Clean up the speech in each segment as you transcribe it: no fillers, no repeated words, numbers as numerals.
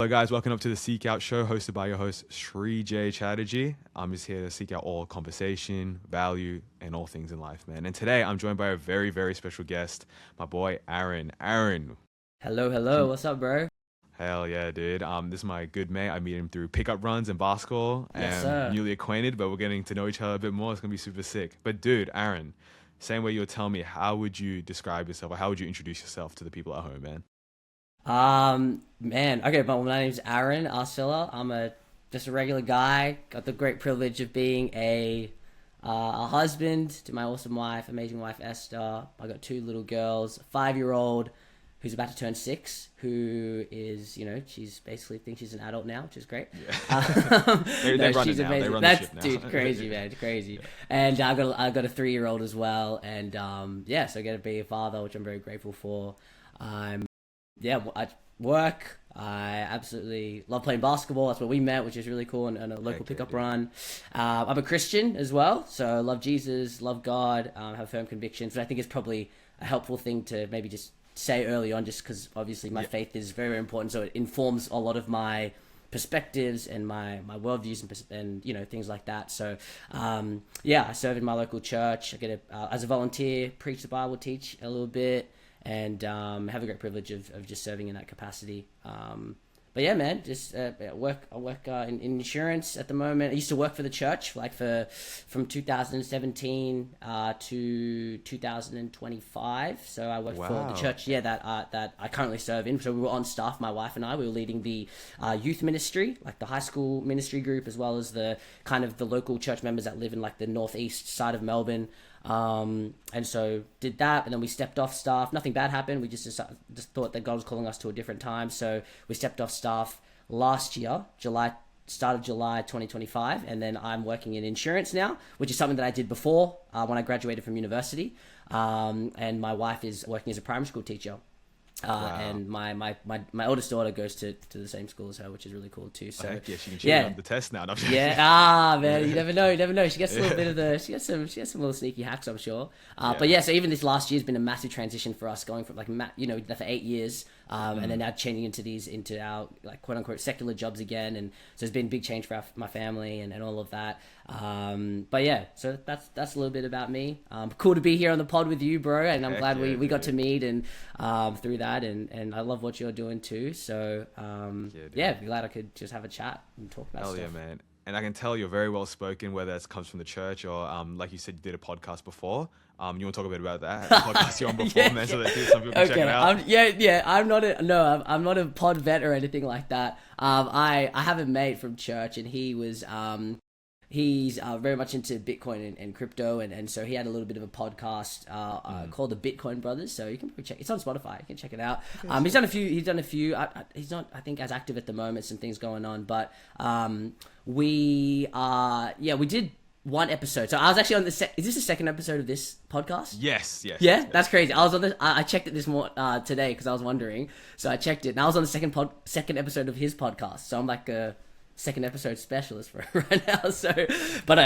Hello, guys. Welcome up to the Seek Out Show, hosted by your host Srijay Chatterjee. I'm just here to seek out all conversation, value, and all things in life, man. And today I'm joined by a very, very special guest, my boy Aaron. Aaron, Hello, hello. What's up, bro? hell yeah, dude. This is my good mate. I meet him through pickup runs and basketball, Yes, and sir. newly acquainted, but we're getting to know each other a bit more. It's gonna be super sick. But dude, Aaron, same way you would tell me, how would you describe yourself, or how would you introduce yourself to the people at home, man? Man. Okay, but my name's Aaron Arcilla. I'm a just a regular guy. Got the great privilege of being a husband to my awesome wife, amazing wife Esther. I got two little girls, a 5-year old who's about to turn 6, who is, she's basically thinks she's an adult now, which is great. Yeah. They run it She's now. They amazing. run the That's ship now. dude, crazy man, crazy. Yeah. And I got a 3-year old as well, and yeah, so I get to be a father, which I'm very grateful for. I'm yeah, I work. I absolutely love playing basketball. That's where we met, which is really cool, and a local Heck yeah, pickup dude. run. I'm a Christian as well, so I love Jesus, love God, have firm convictions, which I think is probably a helpful thing to maybe just say early on, just because obviously my Yeah. faith is very, very important, so it informs a lot of my perspectives and my worldviews and things like that. So yeah, I serve in my local church. I get as a volunteer, preach the Bible, teach a little bit, and have a great privilege of just serving in that capacity. But yeah, man, just I work in insurance at the moment. I used to work for the church, from 2017 to 2025. So I worked for the Wow. church, yeah, that I currently serve in. So we were on staff, my wife and I. We were leading the youth ministry, like the high school ministry group, as well as the kind of the local church members that live in like the northeast side of Melbourne. And so did that, and then we stepped off staff. Nothing bad happened. We just thought that God was calling us to a different time, so we stepped off staff last year, start of July 2025, and then I'm working in insurance now, which is something that I did before when I graduated from university. And my wife is working as a primary school teacher. Wow. And my oldest daughter goes to the same school as her, which is really cool too. So Heck yeah, she can cheat yeah, on the test now. No, I'm yeah, joking. man, you never know, you never know. She gets a little bit of she has some little sneaky hacks, I'm sure. But Yeah. yeah, so even this last year has been a massive transition for us, going from for 8 years, and then now changing into our like quote unquote secular jobs again, and so it's been a big change for my family and all of that. But yeah, so that's a little bit about me. Cool to be here on the pod with you, bro, and I'm Heck glad yeah, we got to dude. meet and through that, and I love what you're doing too. So Yeah, yeah, dude. glad I could just have a chat and talk about Hell yeah, stuff. man. And I can tell you're very well spoken, whether it comes from the church or, like you said, you did a podcast before. You want to talk a bit about that? The podcast you're on before, Yeah, man, yeah. so that some people can check it Okay, out. yeah. I'm not a no. I'm not a pod vet or anything like that. I have a mate from church, and he's very much into Bitcoin and crypto, and so he had a little bit of a podcast called the Bitcoin Brothers. So you can probably check. It's on Spotify. You can check it out. He's done a few. He's not, I think, as active at the moment. Some things going on, but we did one episode. So I was actually on the. Is this the second episode of this podcast? Yes, yes, Yeah, yes, that's yes. crazy. I was on the. I checked it this today because I was wondering. So I checked it, and I was on the second episode of his podcast. So I'm like a second episode specialist for it right now. So, but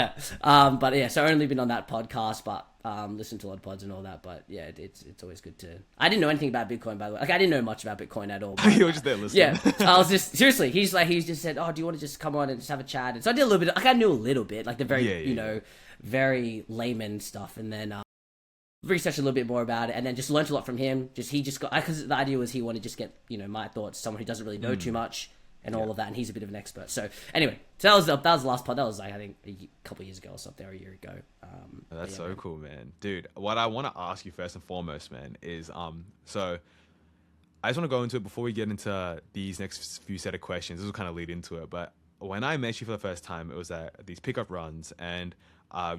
yeah. So I've only been on that podcast, but listened to a lot of pods and all that. But yeah, it's always good to. I didn't know anything about Bitcoin, by the way. Like I didn't know much about Bitcoin at all. But, You were just there listening. yeah, I was just seriously. He's just said, "Oh, do you want to just come on and just have a chat?" And so I did a little bit. Like I knew a little bit, like the very Yeah, yeah, yeah. very layman stuff, and then researched a little bit more about it, and then just learned a lot from him. He just got, because the idea was he wanted to just get my thoughts, someone who doesn't really know too much and all Yeah. of that, and he's a bit of an expert. So anyway, so that was the last part. That was like I think couple of years ago or something, or a year ago. Oh, But that's yeah, so man. cool, man. Dude, what I want to ask you first and foremost, man, is so I just want to go into it before we get into these next few set of questions. This will kind of lead into it, but when I met you for the first time, it was at these pickup runs, and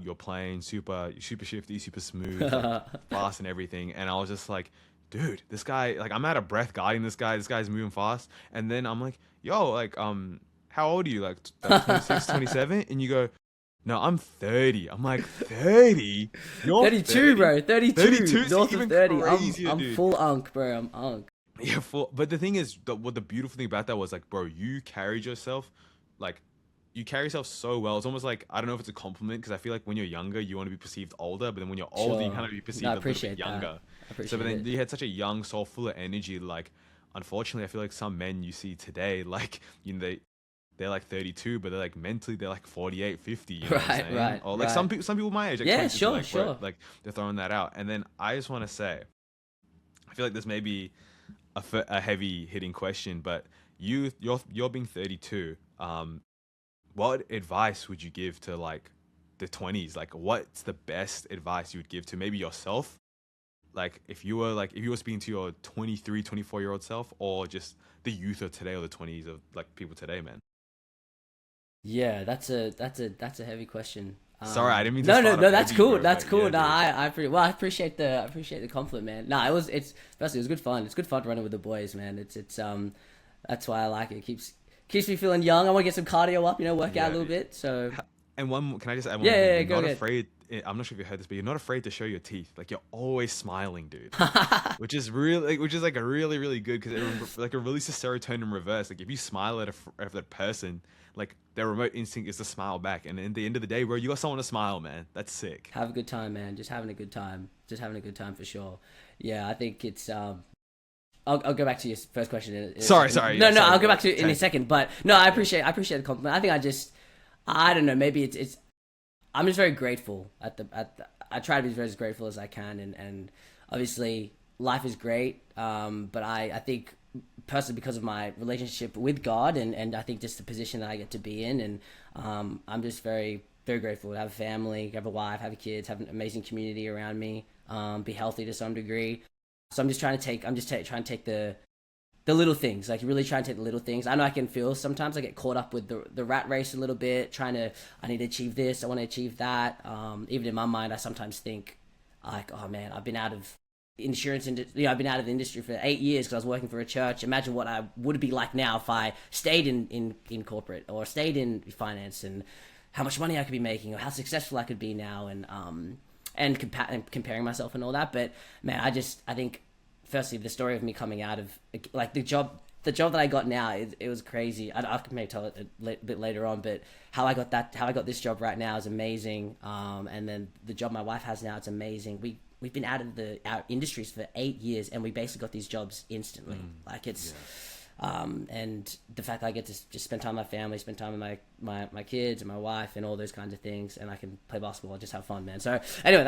you're playing super shifty, super smooth, like, fast and everything, and I was just like, dude, this guy, like, I'm out of breath guiding this guy. This guy's moving fast, and then I'm like, yo, like, how old are you? Like, 26, 27? And you go, no, I'm 30. I'm like, 30? You're 32, 30? bro. 32, 32 is north of even 30. crazier, I'm dude. full unk, bro. I'm unk. Yeah, but the thing is, what the beautiful thing about that was, like, bro, you carried yourself, like, you carry yourself so well. It's almost like, I don't know if it's a compliment, because I feel like when you're younger, you want to be perceived older, but then when you're older, you Sure. kind of be No, perceived I a little bit appreciate that. younger. I So, but appreciate then it. you had such a young soul, full of energy. Like, unfortunately, I feel like some men you see today, like, they're like 32, but they're like mentally they're like 48, 50. You know what I'm Right, saying? right, Or like right. some people my age, like Yeah, 22, sure, like bro, sure. like they're throwing that out. And then I just want to say, I feel like this may be a heavy hitting question, but you're being 32. What advice would you give to like the 20s? Like, what's the best advice you would give to maybe yourself? Like, if you were speaking to your 23, 24-year-old self, or just the youth of today, or the 20s of like people today, man. Yeah, that's a heavy question. Sorry, I didn't mean to No, no, start off no, that's heavy, cool. bro, That's but cool. yeah, No, dude. I appreciate the compliment, man. No, it's firstly it was good fun. It's good fun running with the boys, man. It's that's why I like it. Keeps me feeling young. I want to get some cardio up, work out a Yeah. little bit. So And can I just add one yeah, more thing? yeah, yeah, You're go not ahead. afraid. I'm not sure if you heard this, but you're not afraid to show your teeth. Like you're always smiling, dude. Which is like a really, really good because like it releases serotonin in reverse. Like if you smile at that person, like their remote instinct is to smile back. And at the end of the day, bro, you got someone to smile, man. That's sick. Have a good time, man. Just having a good time. Just having a good time for sure. Yeah, I think it's I'll go back to your first question in a Sorry, second. sorry. No, Yeah, no, sorry, I'll go bro. back to it in a second. But no, I appreciate the compliment. I think I don't know. Maybe it's I'm just very grateful I try to be as grateful as I can, and obviously life is great. But I think personally because of my relationship with God, and I think just the position that I get to be in, and I'm just very very grateful to have a family, have a wife, have kids, have an amazing community around me, be healthy to some degree. So I'm just trying to trying to take the little things, like really trying to take the little things. I know I can feel sometimes I get caught up with the rat race a little bit, I need to achieve this, I want to achieve that. Even in my mind, I sometimes think like, oh man, I've been out of I've been out of the industry for 8 years because I was working for a church. Imagine what I would be like now if I stayed in corporate or stayed in finance, and how much money I could be making or how successful I could be now, and comparing myself and all that. But man, I think firstly the story of me coming out of like the job that I got now, it was crazy. I can maybe tell it a bit later on, but how I got this job right now is amazing. And then the job my wife has now, it's amazing. We've been out of our industries for 8 years, and we basically got these jobs instantly. Like it's. Yeah. And the fact that I get to just spend time with my family, spend time with my kids and my wife and all those kinds of things, and I can play basketball and just have fun, man. So anyway,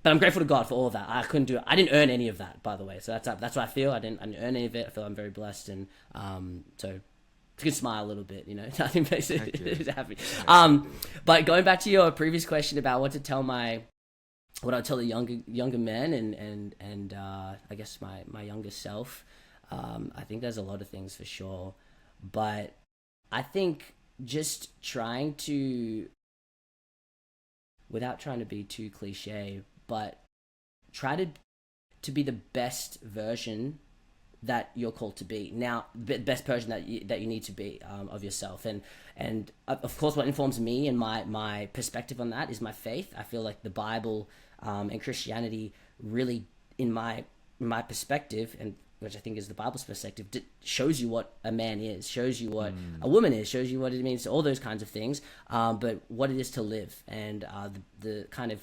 but I'm grateful to God for all of that. I couldn't do it. I didn't earn any of that, by the way. So that's what I feel. I didn't earn any of it. I feel I'm very blessed, and so you can smile a little bit, Nothing makes it happy. But going back to your previous question about what I tell the younger men and I guess my younger self. I think there's a lot of things for sure, but I think just trying to, without trying to be too cliche, but try to be the best version that you're called to be. Now, the best version that you need to be of yourself, and of course, what informs me and my perspective on that is my faith. I feel like the Bible and Christianity really, in my perspective, and which I think is the Bible's perspective, shows you what a man is, shows you what a woman is, shows you what it means, all those kinds of things, but what it is to live. And the kind of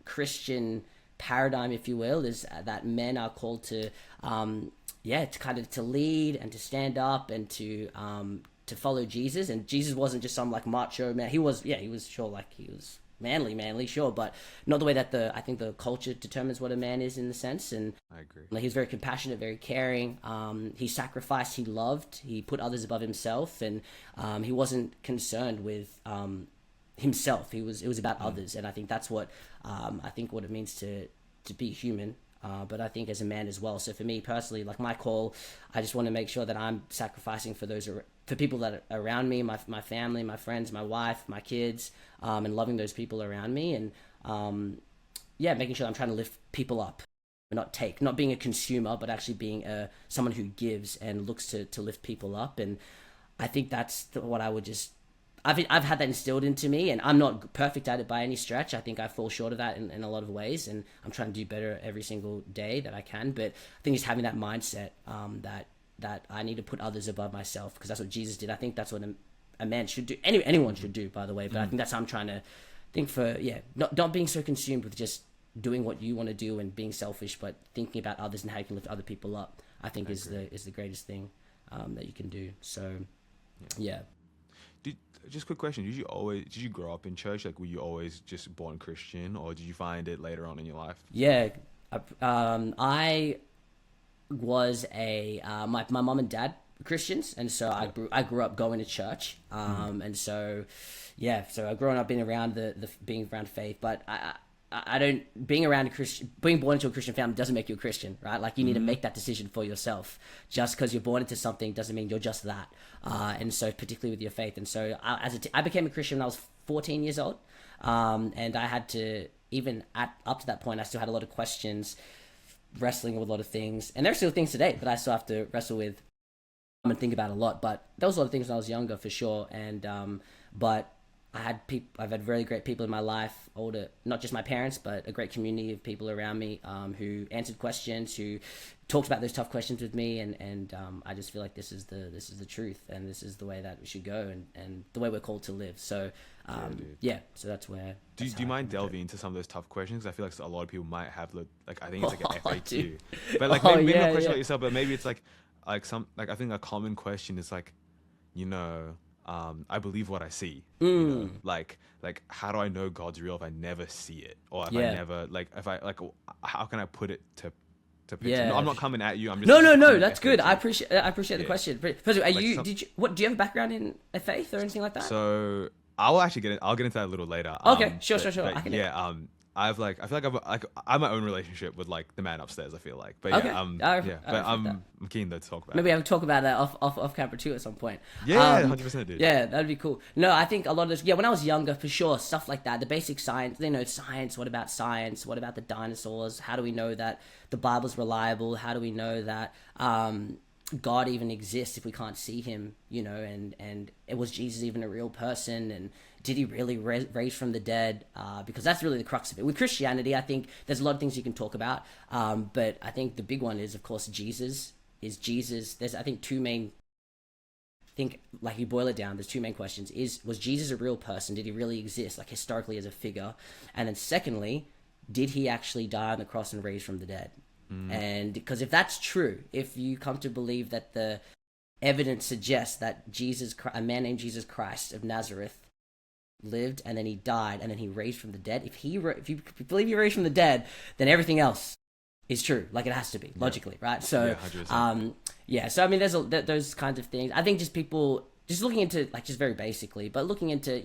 Christian paradigm, if you will, is that men are called to, to lead and to stand up and to follow Jesus. And Jesus wasn't just some like macho man. He was sure, like he was manly, sure, but not the way that I think the culture determines what a man is in the sense. And I agree. like he was very compassionate, very caring. He sacrificed, he loved, he put others above himself, and he wasn't concerned with himself. It was about others, and I think that's what what it means to be human. But I think as a man as well. So for me personally, like my call, I just want to make sure that I'm sacrificing for people that are around me, my family, my friends, my wife, my kids, and loving those people around me, and making sure I'm trying to lift people up, not being a consumer, but actually being someone who gives and looks to lift people up. And I think that's what I would just. I've had that instilled into me, and I'm not perfect at it by any stretch. I think I fall short of that in a lot of ways, and I'm trying to do better every single day that I can. But I think just having that mindset that I need to put others above myself, because that's what Jesus did. I think that's what a man should do. Anyone should do, by the way. But I think that's how I'm trying to think not being so consumed with just doing what you want to do and being selfish, but thinking about others and how you can lift other people up. I think I is agree. the greatest thing that you can do. So yeah. Did just quick question? Did you grow up in church? Like, were you always just born Christian, or did you find it later on in your life? Yeah, I was a my mom and dad were Christians, and so Yeah. I grew up going to church, Mm. and so yeah, so I've grown up being around the being around faith, but I don't being around a Christian, being born into a Christian family doesn't make you a Christian, right? Like you need to Mm. make that decision for yourself. Just because you're born into something doesn't mean you're just that. And so particularly with your faith, and so I became a Christian when I was 14 years old, and I had to even at up to that point I still had a lot of questions, wrestling with a lot of things, and there's still things today that I still have to wrestle with and think about a lot. But there was a lot of things when I was younger for sure, and but I've had really great people in my life, older, not just my parents, but a great community of people around me who answered questions, who talked about those tough questions with me, and I just feel like this is the truth, and this is the way that we should go, and the way we're called to live. So Yeah, dude. yeah, so that's where. That's Do how you I mind came into it. delving into some of those tough questions? I feel like a lot of people might have like I think it's like an Oh, dude. FAQ, but like Oh maybe not a yeah, question yeah. about yourself, but maybe it's like some like I think a common question is like, you know, I believe what I see. You know, like how do I know God's real if I never see it, or if I Yeah. never like if I like how can I put it to picture? No, I'm Yeah. not coming at you. I'm just No, it's just no, a no. common That's good. FAQ. I appreciate the Yeah, question. But first of all, are like you? some. Did you? What? Do you have a background in a faith or anything like that? So I'll actually I'll get into that a little later. Okay. Sure. Sure. Sure. I But can. yeah, I feel like I have my own relationship with like the man upstairs. I feel like, but Okay. yeah, I but respect that. I'm keen though to talk about it. Maybe I'll talk about that off camera too at some point. Yeah, 100%, dude. Yeah, that'd be cool. No, I think a lot of this. Yeah, when I was younger, for sure, stuff like that. The basic science. You know, science. What about science? What about the dinosaurs? How do we know that the Bible's reliable? How do we know that God even exists if we can't see him? You know, and it was Jesus even a real person? And did he really raise from the dead? Because that's really the crux of it. With Christianity, I think there's a lot of things you can talk about, but I think the big one is, of course, Jesus. Is Jesus? There's I think two main. Think like you boil it down. There's two main questions: was Jesus a real person? Did he really exist, like historically as a figure? And then secondly, did he actually die on the cross and raise from the dead? And because if that's true, if you come to believe that the evidence suggests that a man named Jesus Christ of Nazareth, lived and then he died and then he raised from the dead. If you believe he raised from the dead, then everything else is true. Like it has to be logically, right? Yeah, So, 100%. yeah. So I mean, there's those kinds of things. I think just people just looking into like just very basically, but looking into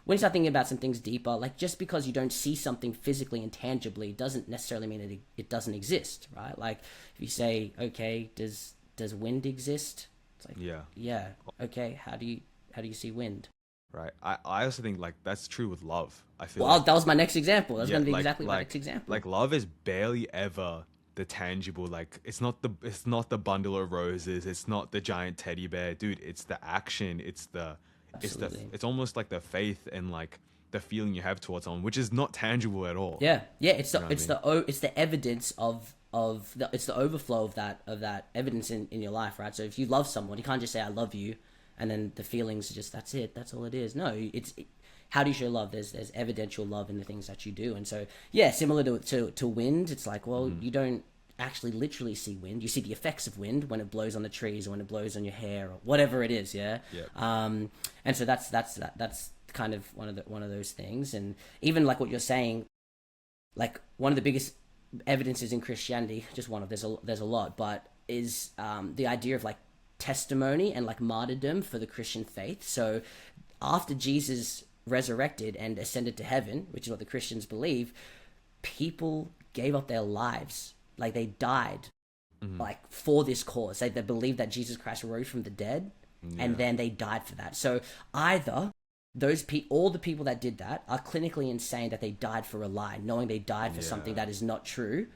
when you start thinking about some things deeper, like just because you don't see something physically and tangibly doesn't necessarily mean it doesn't exist, right? Like if you say, okay, does wind exist? It's like, Yeah, yeah, okay. How do you see wind? right. I also think like that's true with love. I feel Well, like that was my next example. That's yeah, going to be exactly my next example. like love is barely ever the tangible. Like it's not the bundle of roses. It's not the giant teddy bear, dude. It's the action. Absolutely. It's almost like the faith and like the feeling you have towards someone, which is not tangible at all. Yeah, yeah. It's You the know what it's I mean? it's the evidence it's the overflow of that evidence in your life, right? So if you love someone, you can't just say I love you, and then the feelings are just that's it. That's all it is. No, how do you show love? There's evidential love in the things that you do, and so yeah, similar to wind. It's like well, you don't actually literally see wind. You see the effects of wind when it blows on the trees or when it blows on your hair or whatever it is. Yeah. Yeah. And so that's kind of one of those things, and even like what you're saying, like one of the biggest evidences in Christianity, just one of there's a lot, but is the idea of like testimony and like martyrdom for the Christian faith. So after Jesus resurrected and ascended to heaven, which is what the Christians believe, people gave up their lives, like they died, like for this cause. They believed that Jesus Christ rose from the dead, and then they died for that. So either all the people that did that are clinically insane that they died for a lie, knowing they died for something that is not true.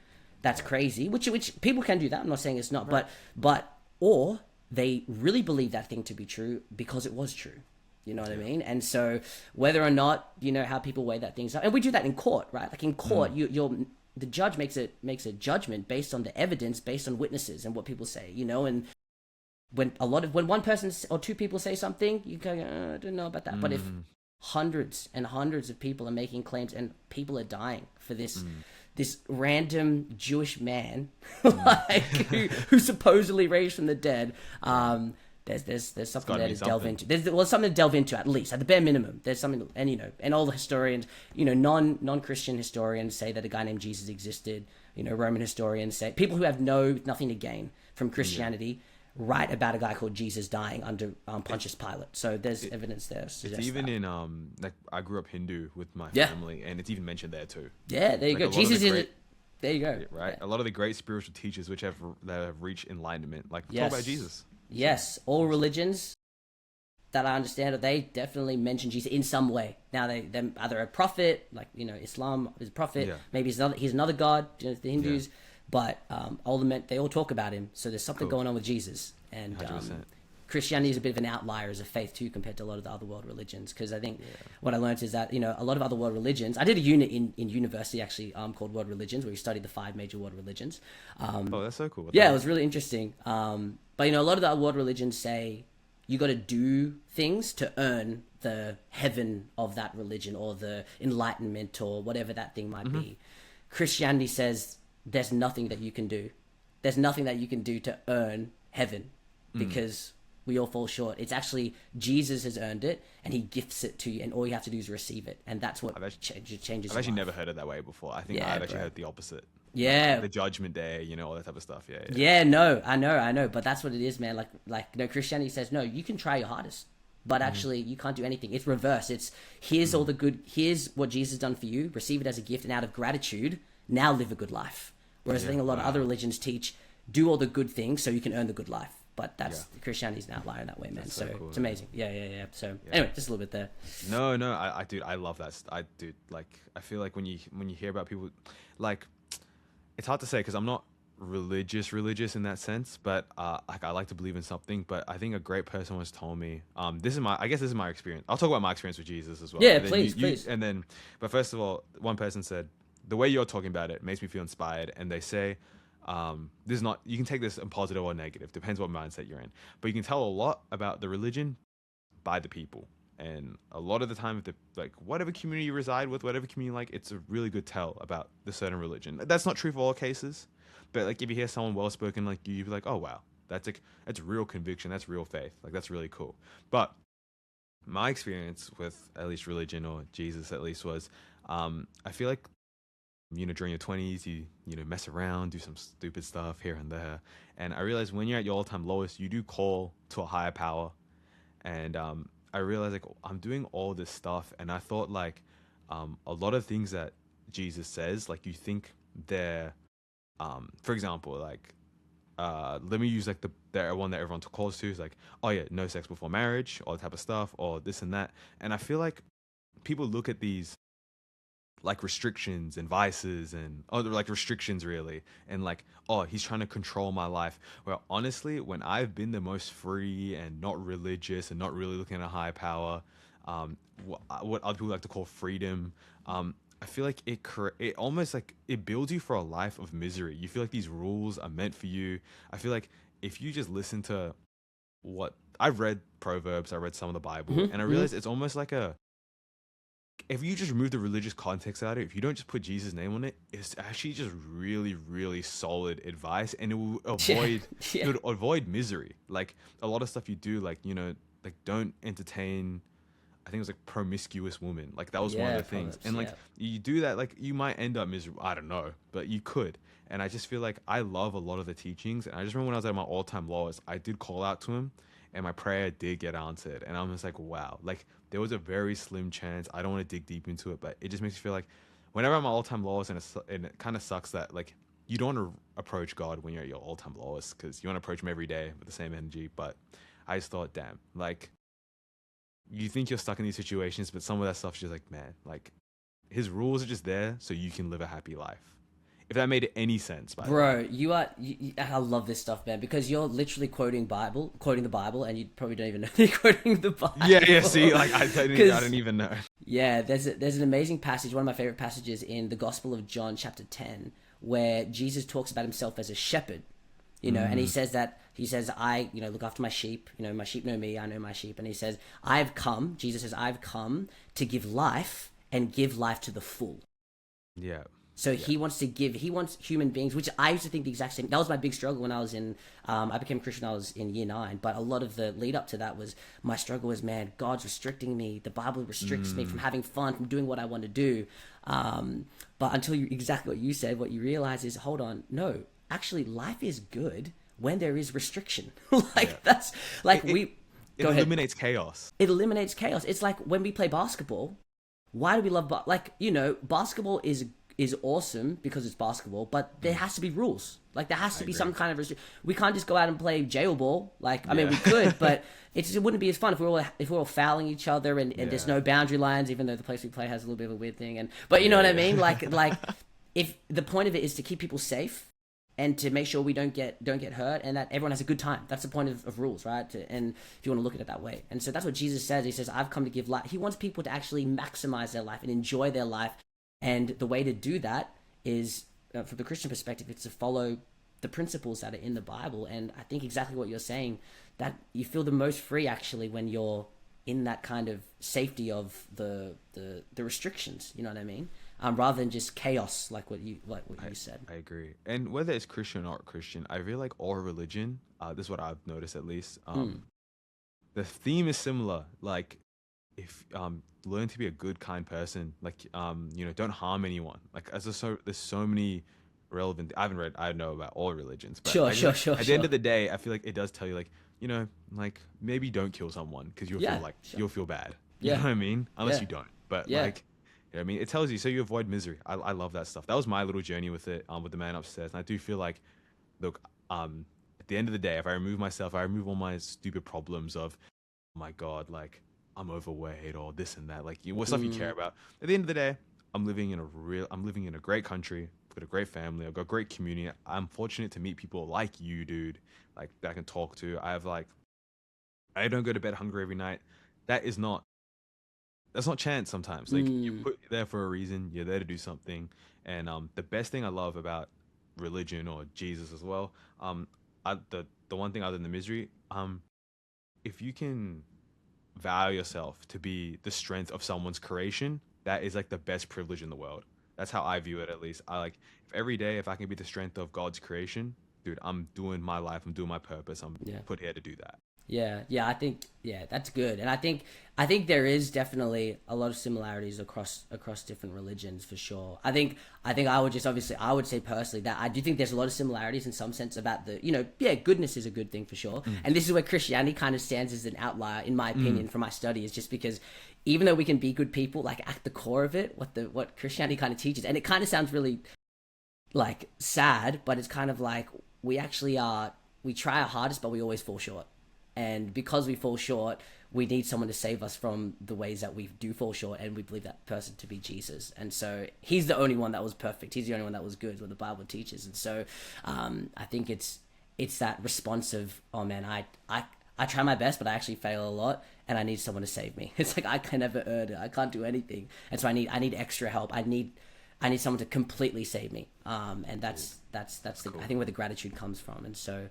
That's crazy. Which people can do that. I'm not saying it's not, but or they really believe that thing to be true because it was true. You know what I mean? And so whether or not how people weigh that things up, and we do that in court, right? Like in court, the judge makes a judgment based on the evidence, based on witnesses and what people say. And when one person or two people say something, you go, I don't know about that. But if hundreds and hundreds of people are making claims and people are dying for this this random Jewish man, like who supposedly raised from the dead. There's something there to delve into. There's something to delve into, at least at the bare minimum. There's something, and all the historians, non-Christian historians say that a guy named Jesus existed. Roman historians say, people who have nothing to gain from Christianity write about a guy called Jesus dying under Pontius Pilate. So there's evidence there. It's even in like I grew up Hindu with my Yeah. family, and it's even mentioned there too. Yeah, there you Like, go. Jesus is. There you go. Right, Yeah. a lot of the great spiritual teachers that have reached enlightenment, like Yes. talk about Jesus. Yes, all religions that I understand, they definitely mention Jesus in some way. Now they're either a prophet, like Islam is a prophet. Yeah. Maybe he's another god. The Hindus, but they all talk about him. So there's something going on with Jesus, and 100%. Christianity is a bit of an outlier as a faith too, compared to a lot of the other world religions. Because I think what I learned is that a lot of other world religions. I did a unit in university actually called World Religions, where we studied the 5 major world religions. Oh, that's so cool. Yeah, it was really interesting. But a lot of the other world religions say you got to do things to earn the heaven of that religion or the enlightenment or whatever that thing might be. Christianity says there's nothing that you can do. There's nothing that you can do to earn heaven because we all fall short. It's actually Jesus has earned it and he gifts it to you, and all you have to do is receive it. And that's what changes. I've actually never heard it that way before. I think I've actually heard the opposite. Yeah, the Judgment Day, all that type of stuff. Yeah, no, I know, but that's what it is, man. Christianity says, no, you can try your hardest, but actually you can't do anything. It's reverse. It's here's all the good, here's what Jesus has done for you, receive it as a gift, and out of gratitude, now live a good life. Whereas I think a lot of other religions teach, do all the good things so you can earn the good life. But Christianity's an outlier in that way, man. So cool, it's amazing. Yeah. So anyway, just a little bit there. No, I love that. I feel like when you hear about people, like, it's hard to say because I'm not religious in that sense, but I like to believe in something. But I think a great person once told me, this is my experience. I'll talk about my experience with Jesus as well. Yeah, please. But first of all, one person said, the way you're talking about it makes me feel inspired, and they say, this is not, you can take this in positive or negative, depends what mindset you're in, but you can tell a lot about the religion by the people. And a lot of the time, whatever community you reside with, whatever community you like, it's a really good tell about the certain religion. That's not true for all cases, but if you hear someone well spoken like you'd be like, oh wow, that's real conviction, that's real faith, that's really cool. But my experience with at least religion, or Jesus at least, was I feel like during your 20s, you mess around, do some stupid stuff here and there, and I realized when you're at your all-time lowest, you do call to a higher power, and I realized I'm doing all this stuff, and I thought a lot of things that Jesus says, you think they're, for example, let me use the one that everyone calls to is oh yeah, no sex before marriage, all that type of stuff, or this and that, and I feel like people look at these restrictions and vices and other restrictions really, and oh, he's trying to control my life. Well, honestly, when I've been the most free and not religious and not really looking at a high power, what other people like to call freedom, I feel like it almost it builds you for a life of misery. You feel like these rules are meant for you. I feel like if you just listen to what I've read, Proverbs, I read some of the Bible, and I realized it's almost if you just remove the religious context out of it, if you don't just put Jesus' name on it, it's actually just really, really solid advice, and it will avoid it would avoid misery. A lot of stuff you do, don't entertain. I think it was promiscuous women. That was one of the things, and you do that, you might end up miserable. I don't know, but you could. And I just feel I love a lot of the teachings, and I just remember when I was at my all-time lowest, I did call out to him, and my prayer did get answered, and I'm just wow, there was a very slim chance. I don't want to dig deep into it, but it just makes me feel whenever I'm at all-time lowest, and it kind of sucks that you don't want to approach God when you're at your all-time lowest, because you want to approach him every day with the same energy. But I just thought, damn, you think you're stuck in these situations, but some of that stuff's just man, his rules are just there so you can live a happy life. If that made any sense, by bro, I love this stuff, man, because you're literally quoting the Bible, and you probably don't even know you're quoting the Bible. Yeah. See, I didn't even know. Yeah, there's an amazing passage, one of my favorite passages in the Gospel of John, chapter 10, where Jesus talks about himself as a shepherd. And he says I, look after my sheep, my sheep know me, I know my sheep. And he says, Jesus says, I've come to give life, and give life to the full. Yeah. So he wants human beings, which I used to think the exact same. That was my big struggle when I was I became a Christian when I was in year 9. But a lot of the lead up to that was my struggle was, man, God's restricting me. The Bible restricts me from having fun, from doing what I want to do. But until exactly what you said, what you realize is, hold on, no, actually life is good when there is restriction. That's like it eliminates chaos. It eliminates chaos. It's like when we play basketball. Why do we love basketball is awesome because it's basketball, but there has to be rules. Like there has to be some kind of we can't just go out and play jail ball. I mean we could, but it wouldn't be as fun if we're all fouling each other and there's no boundary lines, even though the place we play has a little bit of a weird thing. But you know what I mean? Like if the point of it is to keep people safe and to make sure we don't get hurt and that everyone has a good time. That's the point of rules, right? And if you want to look at it that way. And so that's what Jesus says. He says, I've come to give life. He wants people to actually maximize their life and enjoy their life. And the way to do that is, from the Christian perspective, it's to follow the principles that are in the Bible. And I think exactly what you're saying, that you feel the most free actually when you're in that kind of safety of the restrictions. You know what I mean? Rather than just chaos, like what you said. I agree. And whether it's Christian or not Christian, I feel like all religion, this is what I've noticed at least, the theme is similar. Like, if learn to be a good, kind person, like don't harm anyone. Like, there's so many relevant. I don't know about all religions, but sure. At the end of the day, I feel like it does tell you, like, like maybe don't kill someone because you'll feel bad. You know what I mean? Unless you don't. But like. You know what I mean? It tells you, so you avoid misery. I love that stuff. That was my little journey with it, with the man upstairs. And I do feel like, look, at the end of the day, if I remove all my stupid problems of, oh my God, like, I'm overweight or this and that, like, what stuff you care about. At the end of the day, I'm living in a great country. I've got a great family. I've got a great community. I'm fortunate to meet people like you, dude, like, that I can talk to. I don't go to bed hungry every night. That's not chance sometimes. Like, you put there for a reason. You're there to do something. And the best thing I love about religion or Jesus as well, the one thing other than the misery, if you can vow yourself to be the strength of someone's creation, that is like the best privilege in the world. That's how I view it, at least. If every day, if I can be the strength of God's creation, dude, I'm doing my life. I'm doing my purpose. I'm put here to do that. Yeah, I think that's good, and I think there is definitely a lot of similarities across different religions for sure. I think I would say personally that I do think there's a lot of similarities in some sense about goodness is a good thing for sure, and this is where Christianity kind of stands as an outlier in my opinion from my study, is just because even though we can be good people, like at the core of it, what Christianity kind of teaches, and it kind of sounds really like sad, but it's kind of like we try our hardest, but we always fall short. And because we fall short, we need someone to save us from the ways that we do fall short, and we believe that person to be Jesus. And so he's the only one that was perfect. He's the only one that was good, what the Bible teaches. And so I think it's that response of, oh man, I try my best, but I actually fail a lot, and I need someone to save me. It's like I can never earn it. I can't do anything. And so I need extra help. I need someone to completely save me. And that's cool. I think where the gratitude comes from. And so,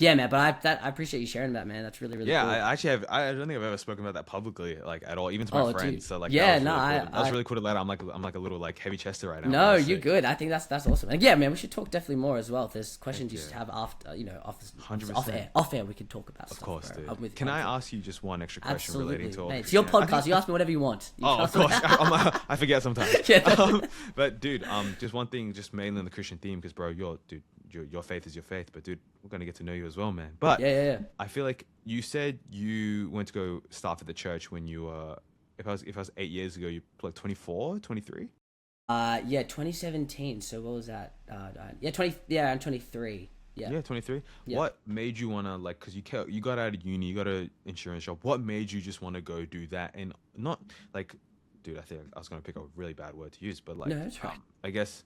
man, but I appreciate you sharing that, man. That's really, really cool. I don't think I've ever spoken about that publicly, like, at all, even to my friends. Dude. So like, that was really cool to let out. I'm like a little like heavy chested right now. No, you're good. I think that's awesome. And yeah, man, we should talk definitely more as well. If there's questions you should have after, off air, we can talk about of stuff. Of course, dude. Can I ask you just one extra question relating to all this? It's your podcast. You ask me whatever you want. Of course. I forget sometimes. But dude, just one thing, just mainly on the Christian theme, because bro, your faith is your faith, but dude, we're gonna get to know you as well, man. But yeah. I feel like you said you went to go staff at the church when you were, if I was 8 years ago, you like 24, 23? 2017. So what was that? I'm 23. Yeah, 23. Yeah. What made you wanna, like, because you got out of uni, you got an insurance job. What made you just want to go do that, and not like, dude, I think I was gonna pick a really bad word to use, but like, no, that's right. I guess.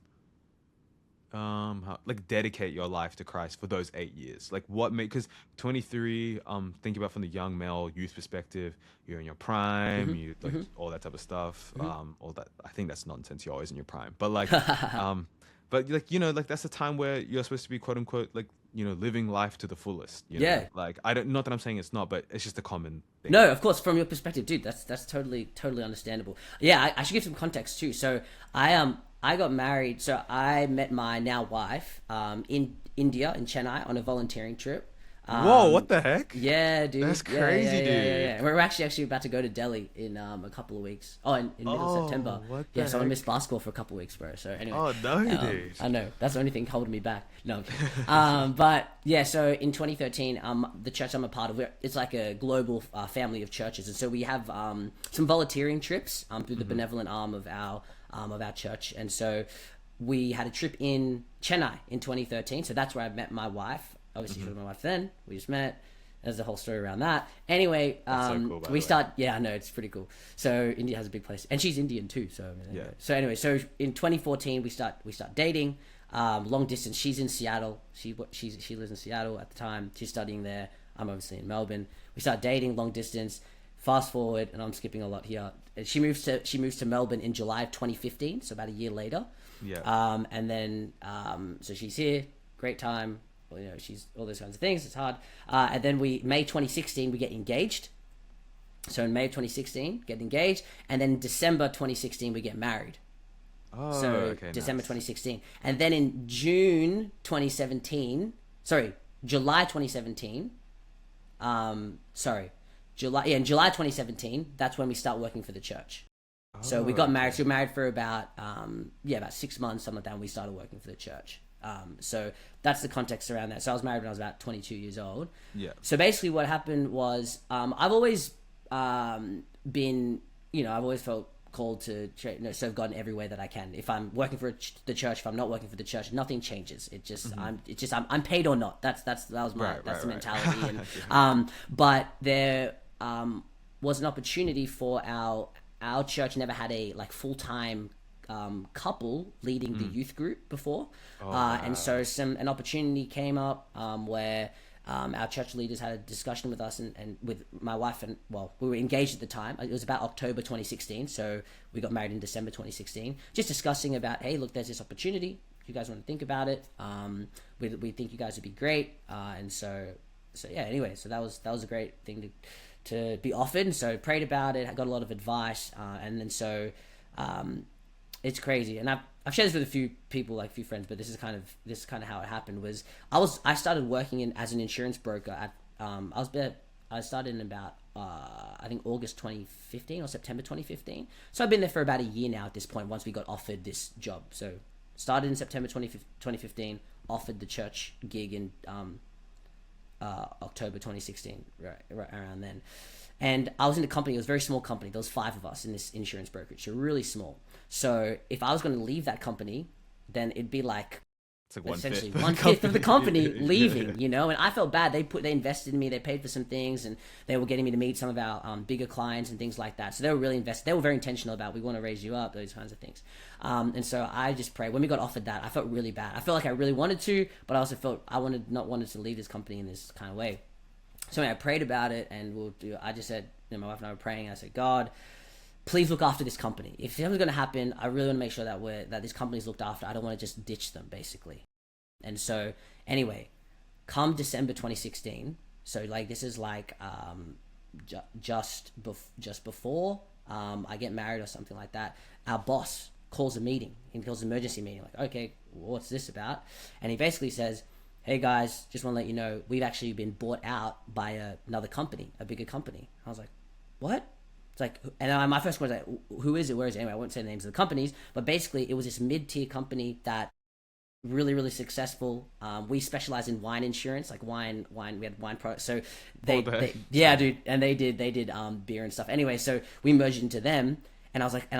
Like, dedicate your life to Christ for those 8 years. Like, what made, because 23, think about from the young male youth perspective, you're in your prime, you like all that type of stuff. All that, I think that's nonsense. You're always in your prime, but like, but like, like that's the time where you're supposed to be, quote unquote, like, living life to the fullest. You know? Like, not that I'm saying it's not, but it's just a common thing. No, of course, from your perspective, dude, that's totally understandable. Yeah, I should give some context too. So I I got married. So I met my now wife in India, in Chennai, on a volunteering trip. Whoa, what the heck? Yeah, That's dude. crazy, dude. Yeah. We're actually about to go to Delhi in a couple of weeks. Oh, in middle of September. Oh, what Yeah, the so I heck? missed basketball for a couple of weeks, bro. So anyway, Oh, no, dude. I know that's the only thing holding me back. No, I'm kidding. But yeah, so in 2013, the church I'm a part of, it's like a global family of churches, and so we have some volunteering trips through the benevolent arm of our church, and so we had a trip in Chennai in 2013. So that's where I met my wife. Obviously, she was my wife then. We just met. There's a whole story around that. Anyway, That's so cool, by the we way. start. Yeah, I know, it's pretty cool. So India has a big place, and she's Indian too. So anyway. Yeah. So anyway, so in 2014 we start dating, long distance. She's in Seattle. She lives in Seattle at the time. She's studying there. I'm obviously in Melbourne. We start dating long distance. Fast forward, and I'm skipping a lot here. She moves to Melbourne in July of 2015. So about a year later. Yeah. And then so she's here. Great time. Well, she's all those kinds of things. It's hard. And then May 2016, we get engaged. So in May of 2016, get engaged. And then December 2016, we get married. Oh, So okay. December Nice. 2016. And then in July 2017, in July 2017, that's when we start working for the church. So we got married. So we were married for about 6 months, something like that. And we started working for the church. So that's the context around that. So I was married when I was about 22 years old. Yeah. So basically, what happened was I've always been, I've always felt called to serve God in every way that I can. If I'm working for the church, if I'm not working for the church, nothing changes. It just I'm paid or not. That was the mentality. And but there was an opportunity for our church never had a full-time couple leading the youth group before. And so an opportunity came up where our church leaders had a discussion with us and with my wife, and we were engaged at the time. It was about October 2016, so we got married in December 2016, just discussing about, hey, look, there's this opportunity, if you guys want to think about it, we think you guys would be great. And so yeah, anyway, so that was a great thing to be offered. So prayed about it, I got a lot of advice, and then so it's crazy, and I've shared this with a few people, like a few friends, but this is kind of how it happened. Was I started working as an insurance broker at I started in about I think August 2015 or September 2015. So I've been there for about a year now at this point. Once we got offered this job, so started in September 2015, offered the church gig in October 2016, right around then. And I was in a company, it was a very small company. There was 5 of us in this insurance brokerage, so really small. So if I was going to leave that company, then it'd be like It's like essentially 1/5 1/5 of the company leaving, and I felt bad. They invested in me, they paid for some things, and they were getting me to meet some of our bigger clients and things like that. So they were really invested. They were very intentional about, we want to raise you up, those kinds of things. And so I just prayed. When we got offered that, I felt really bad. I felt like I really wanted to, but I also felt I not wanted to leave this company in this kind of way. So anyway, I prayed about it, and I just said, my wife and I were praying, and I said, God, please look after this company. If something's going to happen, I really want to make sure that this company's looked after. I don't want to just ditch them, basically. And so anyway, come December 2016, so this is just before I get married or something like that, our boss calls a meeting. He calls an emergency meeting, okay, what's this about? And he basically says, hey guys, just want to let you know, we've actually been bought out by another company, a bigger company. I was like, what? It's and my first question was who is it? Where is it? Anyway, I won't say the names of the companies, but basically it was this mid-tier company that really, really successful. We specialize in wine insurance, wine. We had wine products. So dude, and they did beer and stuff. Anyway, so we merged into them, and I was like,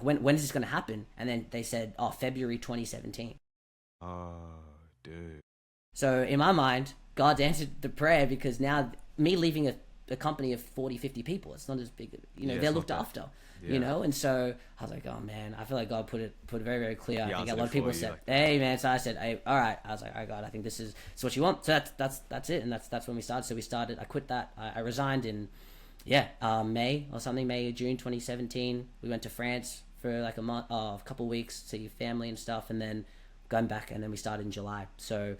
when is this going to happen? And then they said, February 2017. Oh, dude. So in my mind, God's answered the prayer, because now me leaving a company of 40, 50 people, it's not as big, they're looked after, and so I was like, oh man, I feel like God put it very, very clear. I think a lot of people said, hey man, so I said, hey, all right. I was like, all right, God, I think this is what you want. So that's it. And that's when we started. So we started, I quit that. I resigned in, May or something, May or June 2017. We went to France for a month, a couple of weeks, see family and stuff. And then going back, and then we started in July. So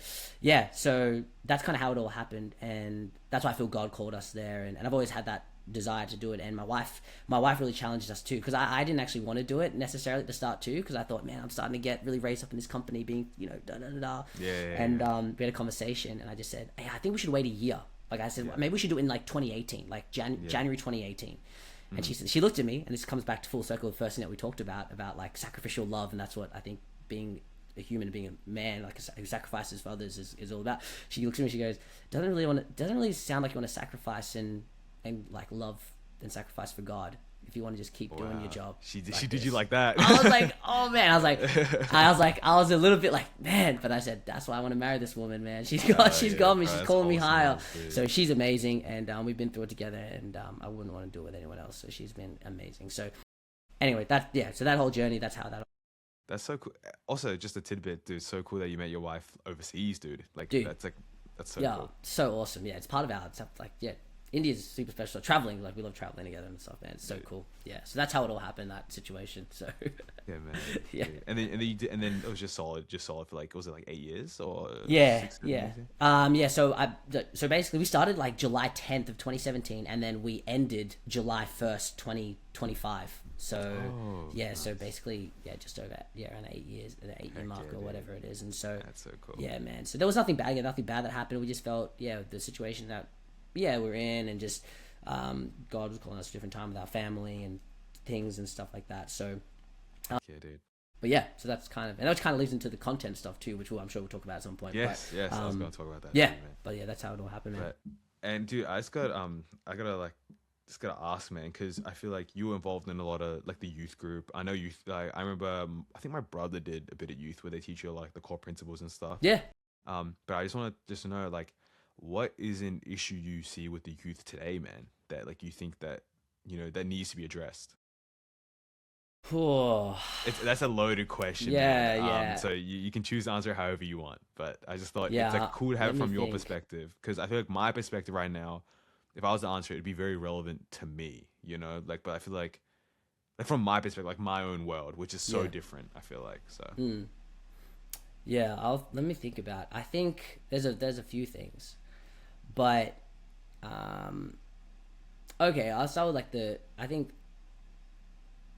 so that's kind of how it all happened, and that's why I feel God called us there. And I've always had that desire to do it. And my wife really challenged us too, because I didn't actually want to do it necessarily at the start too, because I thought, man, I'm starting to get really raised up in this company, being, you know, da da da da. And we had a conversation, and I just said, hey, I think we should wait a year. Like I said, maybe we should do it in like 2018, like January 2018. And she looked at me, and this comes back to full circle, the first thing that we talked about like sacrificial love, and that's what I think being a human, being a man, like who sacrifices for others, is all about. She looks at me, she goes, doesn't really sound like you want to sacrifice and like love and sacrifice for God if you want to just keep doing your job. She did you like that? I was like, oh man, I was a little bit like, man, but I said, that's why I want to marry this woman, man. She's got me, she's calling me higher. So she's amazing, and we've been through it together, and I wouldn't want to do it with anyone else. So she's been amazing. So anyway, so that whole journey, that's how that. That's so cool. Also, just a tidbit, dude. So cool that you met your wife overseas, dude. Like, that's so cool. So awesome. Yeah, it's part of our, India's super special. Traveling, like we love traveling together and stuff, man. It's so cool. Yeah, so that's how it all happened, that situation. So yeah, man. Yeah. And then it was just solid for like, was it like 8 years or? Yeah, 6, yeah. So basically we started like July 10th of 2017, and then we ended July 1st, 2025. So nice. So basically, just over around 8 years, the 8-year mark or whatever it is. And so that's so cool. Yeah, man. So there was nothing bad that happened. We just felt the situation that we're in, and just God was calling us a different time with our family and things and stuff like that. So dude. But yeah, so that's kind of, and that kind of leads into the content stuff too, which I'm sure we'll talk about at some point. Yes, I was going to talk about that. Yeah, too, man. But yeah, that's how it all happened, man. And dude, I gotta ask, man, because I feel like you were involved in a lot of like the youth group. I know youth. Like, I remember, I think my brother did a bit of youth where they teach you like the core principles and stuff. Yeah. But I just want to know, like, what is an issue you see with the youth today, man, that like you think that, you know, that needs to be addressed? That's a loaded question. Yeah. So you can choose to answer however you want, but I just thought it's like cool to have it from your perspective, because I feel like my perspective right now, if I was to answer it, it'd be very relevant to me, you know, like, but I feel like from my perspective, like my own world, which is so different, I feel like, so. Yeah, let me think about it. I think there's a few things, but okay, I'll start with I think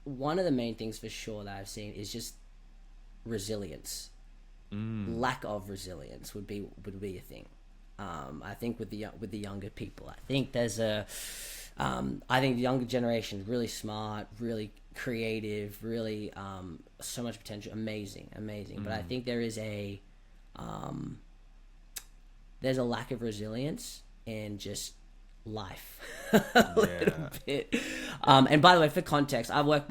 one of the main things for sure that I've seen is just resilience. Lack of resilience would be a thing. I think with the younger people, I think there's I think the younger generation is really smart, really creative, really so much potential, amazing. But I think there's a lack of resilience in just life a little bit. And by the way, for context, we worked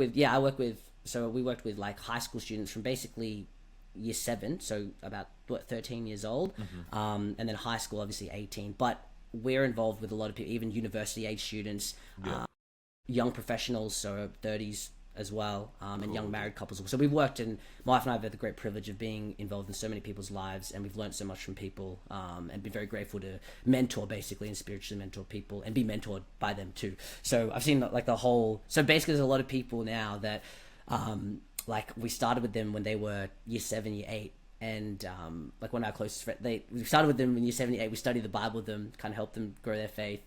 with like high school students from basically year 7, so about 13 years old, and then high school obviously 18, but we're involved with a lot of people, even university age students, young professionals, so 30s as well, and young married couples. So we've worked, and my wife and I have had the great privilege of being involved in so many people's lives, and we've learned so much from people, and been very grateful to mentor, basically, and spiritually mentor people and be mentored by them too. So I've seen like so basically there's a lot of people now that like we started with them when they were year 7, year 8, and like one of our closest friends, we started with them in year 7, year 8. We studied the Bible with them, kind of helped them grow their faith,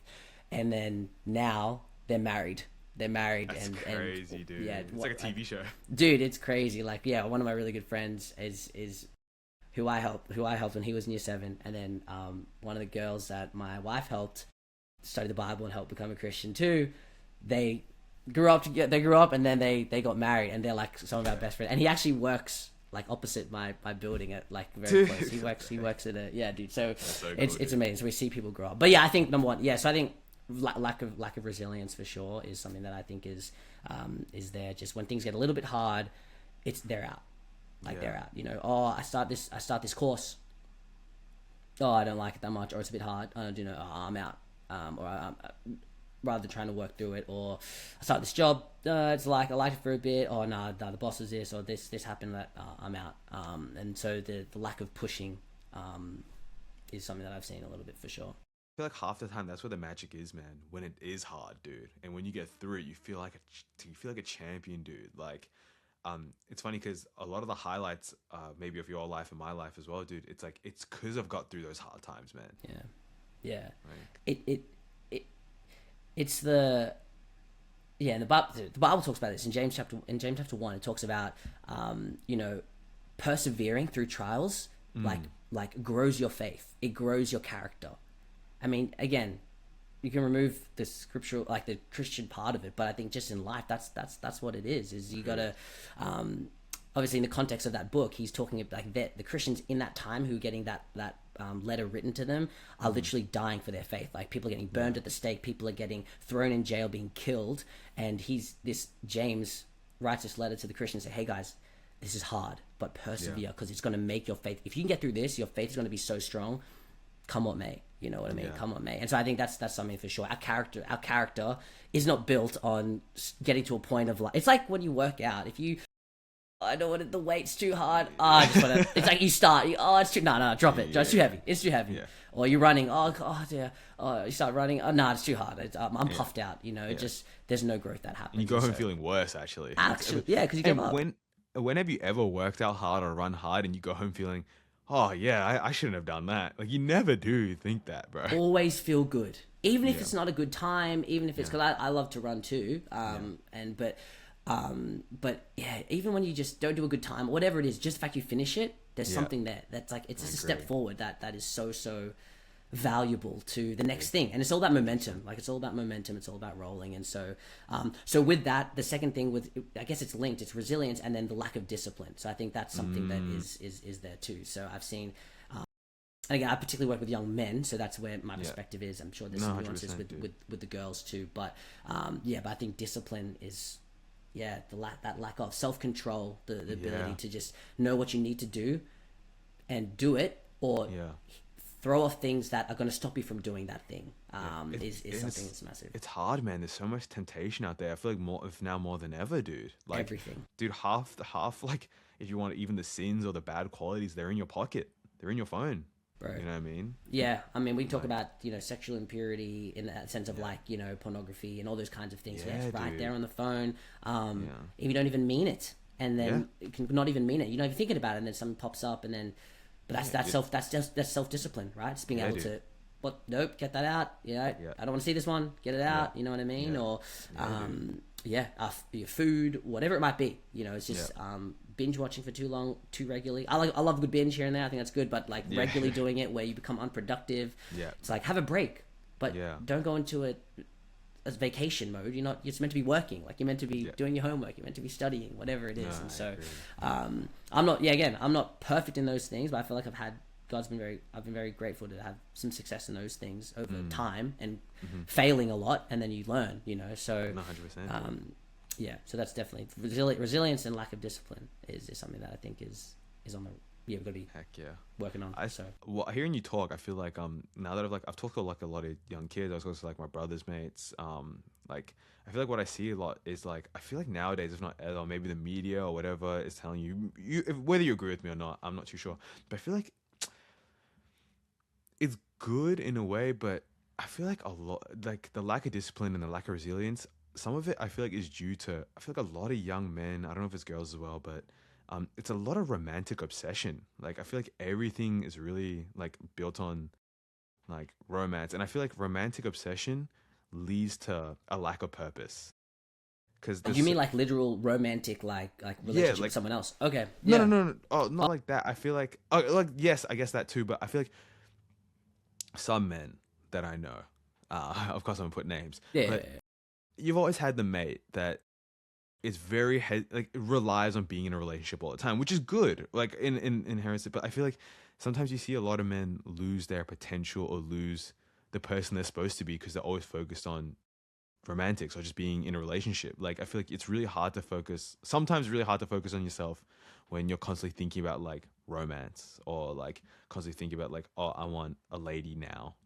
and then now they're married. That's crazy, dude. Yeah, it's like a TV show. Dude, it's crazy. Like, yeah, one of my really good friends is who I helped when he was in year 7, and then one of the girls that my wife helped study the Bible and help become a Christian too. They grew up, and then they got married, and they're like some of our best friends. And he actually works like opposite my building at like very close. He works at a dude. So, cool, it's amazing. So we see people grow up. But yeah, I think number one, so I think lack of resilience for sure is something that I think is there. Just when things get a little bit hard, they're out. They're out. You know, I start this course. Oh, I don't like it that much, or it's a bit hard. I don't know. Oh, I'm out. Rather than trying to work through it, or I start this job. It's like I liked it for a bit. Oh no, the boss is this, or this happened. That I'm out. And so the lack of pushing is something that I've seen a little bit for sure. I feel like half the time that's where the magic is, man. When it is hard, dude, and when you get through it, you feel like a champion, dude. Like, it's funny because a lot of the highlights, maybe of your life and my life as well, dude. It's like it's because I've got through those hard times, man. Yeah. Like, it's the yeah, and the Bible talks about this in James chapter 1. It talks about you know, persevering through trials, like grows your faith. It grows your character. I mean, again, you can remove the scriptural, like the Christian part of it, but I think just in life, that's what it is. Is you gotta, obviously in the context of that book, he's talking about like that the Christians in that time who are getting that letter written to them are literally dying for their faith. Like people are getting burned at the stake, people are getting thrown in jail, being killed, and this James writes this letter to the Christians, say, hey guys, this is hard, but persevere because it's going to make your faith. If you can get through this, your faith is going to be so strong. Come what may, you know what I mean. Come what may, and so I think that's something for sure. Our character is not built on getting to a point of like. It's like when you work out. If you, I don't want it, the weight's too hard. Oh, I just want to. It's like you start. It's too. No, drop it. It's too heavy. It's too heavy. Yeah. Or you're running. Oh dear. Oh, you start running. Oh no, it's too hard. I'm puffed out. You know, it just there's no growth that happens. And you go home feeling worse, actually. Actually, yeah, because you give up. When have you ever worked out hard or run hard and you go home feeling, oh yeah, I shouldn't have done that? Like you never do think that, bro. Always feel good, even if it's not a good time, even if it's because I love to run too. But yeah, even when you just don't do a good time, whatever it is, just the fact you finish it, there's something there that's like it's just a step forward that is so valuable to the next thing. And it's all about momentum. Like it's all about momentum. It's all about rolling. And so with that, the second thing with, I guess it's linked, it's resilience and then the lack of discipline. So I think that's something that is there too. So I've seen, and again, I particularly work with young men, so that's where my perspective is. I'm sure there's some nuances with the girls too, but but I think discipline is that lack of self-control, the ability to just know what you need to do and do it, or throw off things that are going to stop you from doing that thing. Is something that's massive. It's hard, man. There's so much temptation out there. I feel like more than ever, dude. Like everything, dude. Half like if you want even the sins or the bad qualities, they're in your pocket. They're in your phone. Bro. You know what I mean? Yeah, I mean, we talk about, sexual impurity in that sense of like, pornography and all those kinds of things. Yeah, it's right there on the phone. If you don't even mean it, and then you can not even mean it. You're not even thinking about it, and then something pops up, and then, but that's self-discipline, right? Just being able to, nope, get that out. I don't want to see this one. Get it out. You know what I mean? Or, your food, whatever it might be. It's just binge watching for too long, too regularly. I love a good binge here and there. I think that's good, but like regularly doing it where you become unproductive. It's like have a break, but don't go into it as vacation mode. You're meant to be working. Like you're meant to be doing your homework. You're meant to be studying, whatever it is. And so, I'm not. Again, I'm not perfect in those things, but I feel like I've been very grateful to have some success in those things over time and failing a lot, and then you learn. So 100%. So that's definitely resilience and lack of discipline is something that I think is on the we've got to be working on. Hearing you talk, I feel like now that I've talked to like a lot of young kids, I was also like my brother's mates. Like I feel like what I see a lot is like I feel like nowadays, if not ever, maybe the media or whatever is telling you whether you agree with me or not, I'm not too sure, but I feel like it's good in a way, but I feel like a lot like the lack of discipline and the lack of resilience. Some of it I feel like is due to I feel like a lot of young men. I don't know if it's girls as well, but it's a lot of romantic obsession. Like I feel like everything is really like built on like romance, and I feel like romantic obsession leads to a lack of purpose. Because you mean like literal romantic like relationship with someone else? Okay. No. Oh, not like that. I feel like yes, I guess that too. But I feel like some men that I know, of course I'm gonna put names. You've always had the mate that is very relies on being in a relationship all the time, which is good, like in inherently. But I feel like sometimes you see a lot of men lose their potential or lose the person they're supposed to be because they're always focused on romantics or just being in a relationship. Like I feel like it's really hard to focus. Sometimes really hard to focus on yourself when you're constantly thinking about like romance or like constantly thinking about like, oh, I want a lady now.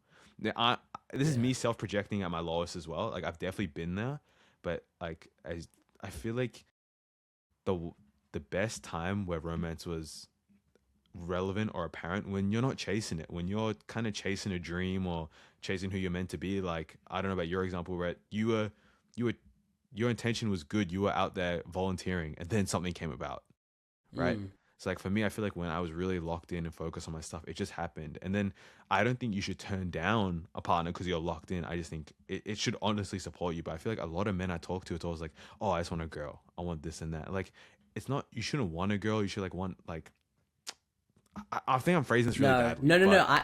This is me self-projecting at my lowest as well. Like I've definitely been there, but like I feel like the best time where romance was relevant or apparent when you're not chasing it, when you're kind of chasing a dream or chasing who you're meant to be. Like I don't know about your example, where your intention was good, you were out there volunteering, and then something came about, right? So like for me, I feel like when I was really locked in and focused on my stuff, it just happened. And then I don't think you should turn down a partner because you're locked in. I just think it should honestly support you. But I feel like a lot of men I talk to, it's always like, oh, I just want a girl. I want this and that. Like it's not. You shouldn't want a girl. You should like want like. I think I'm phrasing this really badly.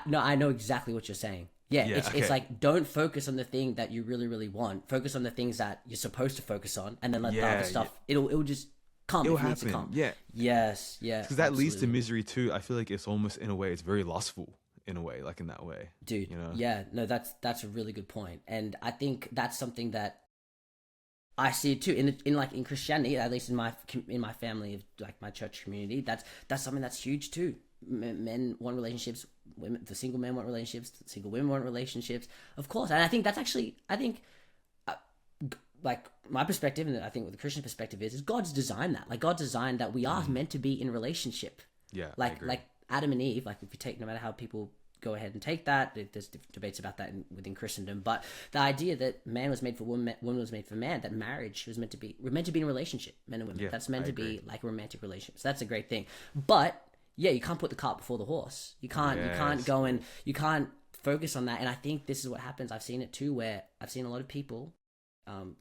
No. I know exactly what you're saying. Yeah, Yeah, it's okay. like don't focus on the thing that you really really want. Focus on the things that you're supposed to focus on, and then let the Yeah, other stuff. It'll just come It'll if it needs to happen. come. Yeah. Yes, yeah. Because that leads to absolutely. misery too. I feel like it's almost in a way, it's very lustful in a way, like in that way. Dude. You know? Yeah, no, that's a really good point, and I think that's something that I see it too in like in Christianity, at least in my family of like my church community. That's something that's huge too. Men want relationships. Women, the single men want relationships. The single women want relationships. Of course, and I think that's actually uh, like my perspective, and I think what the Christian perspective is God's designed that. Like God designed that we are meant to be in relationship. Yeah. I Like agree. like Adam and Eve. Like if you take no matter how people go ahead and take that, there's debates about that within Christendom. But the idea that man was made for woman, woman was made for man, that marriage was meant to be, we're meant to be in a relationship, men and women. Yeah, That's meant I to agree. be like a romantic relationship. So that's a great thing. But yeah, you can't put the cart before the horse. You can't Yes. go and you can't focus on that. And I think this is what happens. I've seen it too, where I've seen a lot of people,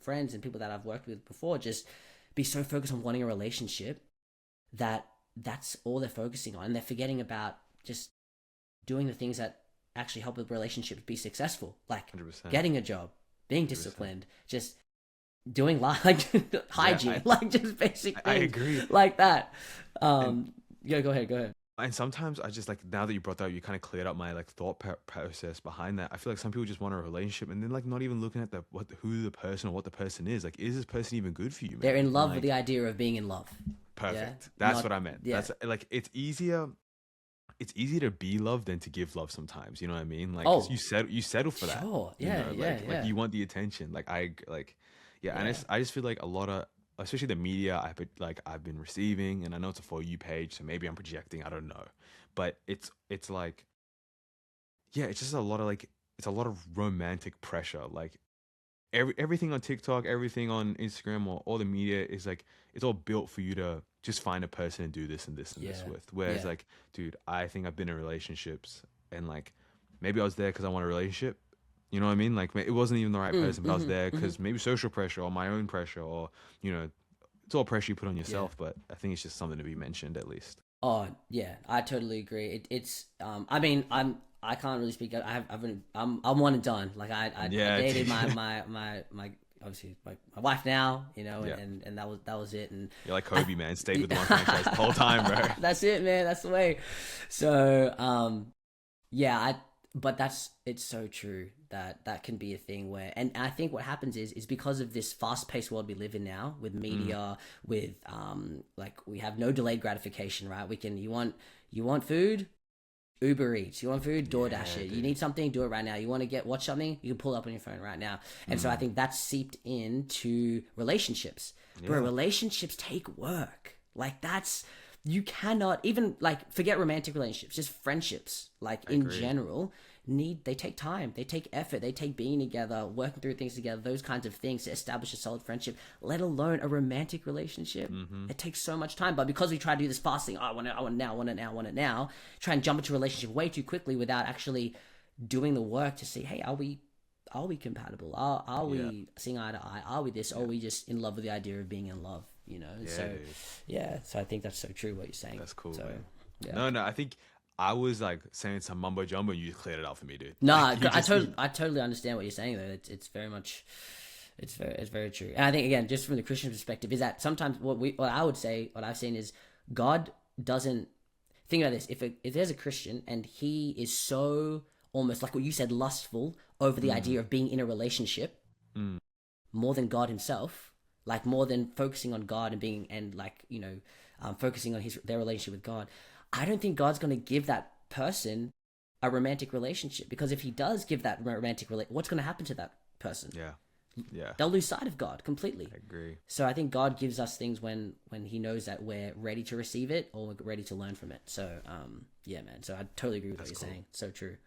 friends and people that I've worked with before, just be so focused on wanting a relationship that that's all they're focusing on, and they're forgetting about just doing the things that actually help the relationship be successful, like 100%. getting a job, being disciplined, just doing like hygiene, like just basic I things agree. like that. And Yeah, go ahead. and sometimes I just like, now that you brought that up, you kind of cleared up my like thought process behind that. I feel like some people just want a relationship and then like not even looking at who the person or what the person is. Like, is this person even good for you, man? They're in love Like, with the idea of being in love. perfect. Yeah? That's Not- what I meant. yeah. That's like it's easier. It's easier to be loved than to give love sometimes. You know what I mean? Like Oh, you settle for that. sure. You Yeah, know, yeah, like yeah. you want the attention. Like yeah. And Yeah. I just feel like a lot of, especially the media I've been receiving, and I know it's a For You page, so maybe I'm projecting. I don't know, but it's like, yeah, it's just a lot of like, it's a lot of romantic pressure. Like everything on TikTok, everything on Instagram, or all the media is like, it's all built for you to just find a person and do this and this and this Yeah. with. Whereas Yeah. like, dude, I think I've been in relationships and like maybe I was there because I want a relationship. You know what I mean? Like it wasn't even the right person, but I was there because maybe social pressure or my own pressure, or it's all pressure you put on yourself. But I think it's just something to be mentioned at least. Oh yeah, I totally agree. It's I mean I can't really speak. I'm one and done. Like I Yeah, dated dude. my obviously my wife now, Yeah. and that was it. And You're like Kobe, man. Stayed with the one franchise the whole time, bro. that's it, man. That's the way. So yeah, but it's so true that can be a thing where, and I think what happens is because of this fast paced world we live in now with media, with like we have no delayed gratification, right? You want food, Uber Eats. You want food, DoorDash it. You dude. need something, do it right now. You want to watch something, you can pull it up on your phone right now. And so I think that's seeped into relationships. Bro, relationships take work. Like you cannot even like forget romantic relationships, just friendships, like in agree. general, they take time, they take effort, they take being together, working through things together, those kinds of things to establish a solid friendship, let alone a romantic relationship. It takes so much time. But because we try to do this fast thing, oh, I want it now, try and jump into a relationship way too quickly without actually doing the work to see, hey, are we compatible? Are we seeing eye to eye? Are we this? Or are we just in love with the idea of being in love? So dude. yeah, so I think that's so true what you're saying. That's cool, So man. yeah. No, I think I was like saying some mumbo jumbo, and you just cleared it out for me, dude. No, Like, you just- I totally understand what you're saying though. It's very much, it's very true. And I think again, just from the Christian perspective, is that sometimes what I would say, what I've seen is God doesn't think about this. If there's a Christian and he is so almost like what you said, lustful over the idea of being in a relationship, more than God himself, like more than focusing on God and being and like focusing on their relationship with God. I don't think God's going to give that person a romantic relationship, because if he does give that romantic relationship, what's going to happen to that person? yeah, They'll lose sight of God completely. I agree. So I think God gives us things when he knows that we're ready to receive it or we're ready to learn from it. So yeah, man. So I totally agree with what you're saying. So true.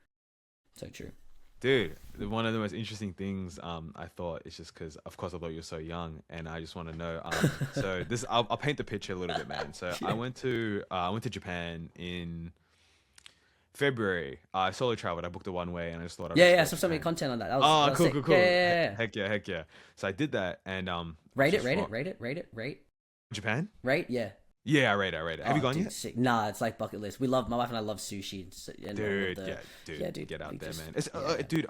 Dude, one of the most interesting things I thought is just because, of course, I thought you were so young, and I just want to know. So this, I'll paint the picture a little bit, man. So Yeah. I went to Japan in February. I solo traveled. I booked a one way, and I just thought I'd Yeah, yeah. explore I saw some of your Japan. content on that. That Oh, was cool, sick. cool, Yeah, yeah, cool. yeah, yeah. Heck yeah, heck yeah. So I did that, and I was Rate it, just rate from it, rate it, rate it, rate, Japan. rate. Yeah. Yeah, I rate it. I rate it. Have you Oh, gone dude, yet? sick. Nah, it's like bucket list. We love my wife and I love sushi and all of Dude, the. yeah, dude, Yeah, dude. get We out there, just man. It's yeah, dude,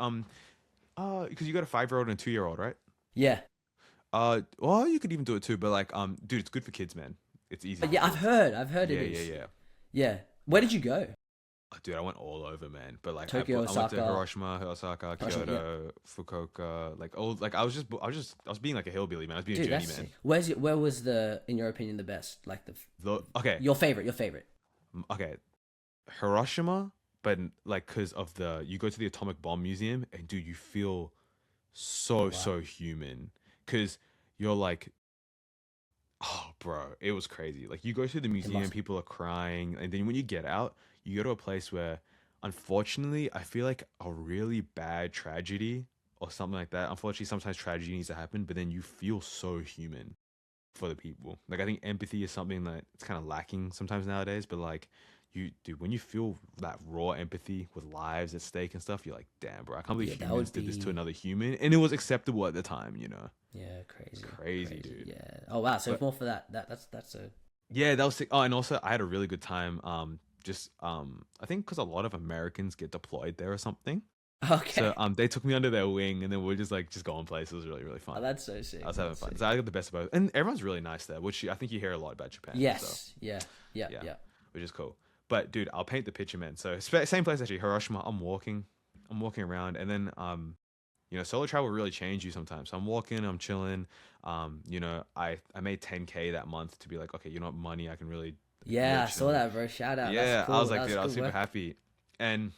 because you got a 5-year-old and a 2-year-old, right? yeah. Well, you could even do it too, but like, dude, it's good for kids, man. It's easy for Yeah, kids. I've heard it Yeah, yeah, is. yeah. Yeah. Where did you go? Oh, dude, I went all over, man. But like, Tokyo, I went to Osaka. Hiroshima, Osaka, Hiroshima, yeah. Kyoto, Fukuoka. Like, oh, like I was being like a hillbilly, man. I was being a Dude, that's journeyman. sick. Where was in your opinion, the best? Like Okay, your favorite. okay, Hiroshima, but like, cause of you go to the atomic bomb museum, and dude, you feel Oh so wow. so human, cause you're like, oh, bro, it was crazy. Like you go to the It museum, must. people are crying, and then when you get out, you go to a place where, unfortunately, I feel like a really bad tragedy or something like that. Unfortunately, sometimes tragedy needs to happen, but then you feel so human for the people. Like I think empathy is something that it's kind of lacking sometimes nowadays. But like dude, when you feel that raw empathy with lives at stake and stuff, you're like, damn, bro, I can't believe Yeah, that humans would did this to be. another human, and it was acceptable at the time. Yeah, It's crazy, crazy, crazy. dude. Yeah. Oh wow. So it's But more for that. That's a. yeah, that was sick. Oh, and also I had a really good time. Just I think because a lot of Americans get deployed there or something. So Okay. they took me under their wing, and then we're just going places. It was really really Oh, fun. that's so I sick. was having That's fun. sick. So I got the best of both, and everyone's really nice there, which I think you hear a lot about Japan. So Yes. Yeah. Yeah. yeah, Yeah. which is cool. But dude, I'll paint the picture, man. So same place actually, Hiroshima. I'm walking around, and then solo travel really change you sometimes. So I'm walking, I'm chilling. I made 10K that month to be like, okay, you know what, money, I can Yeah. really I saw chill. that, bro. Shout out. That's Yeah, I was cool. That like, was dude, I was good super work. happy, and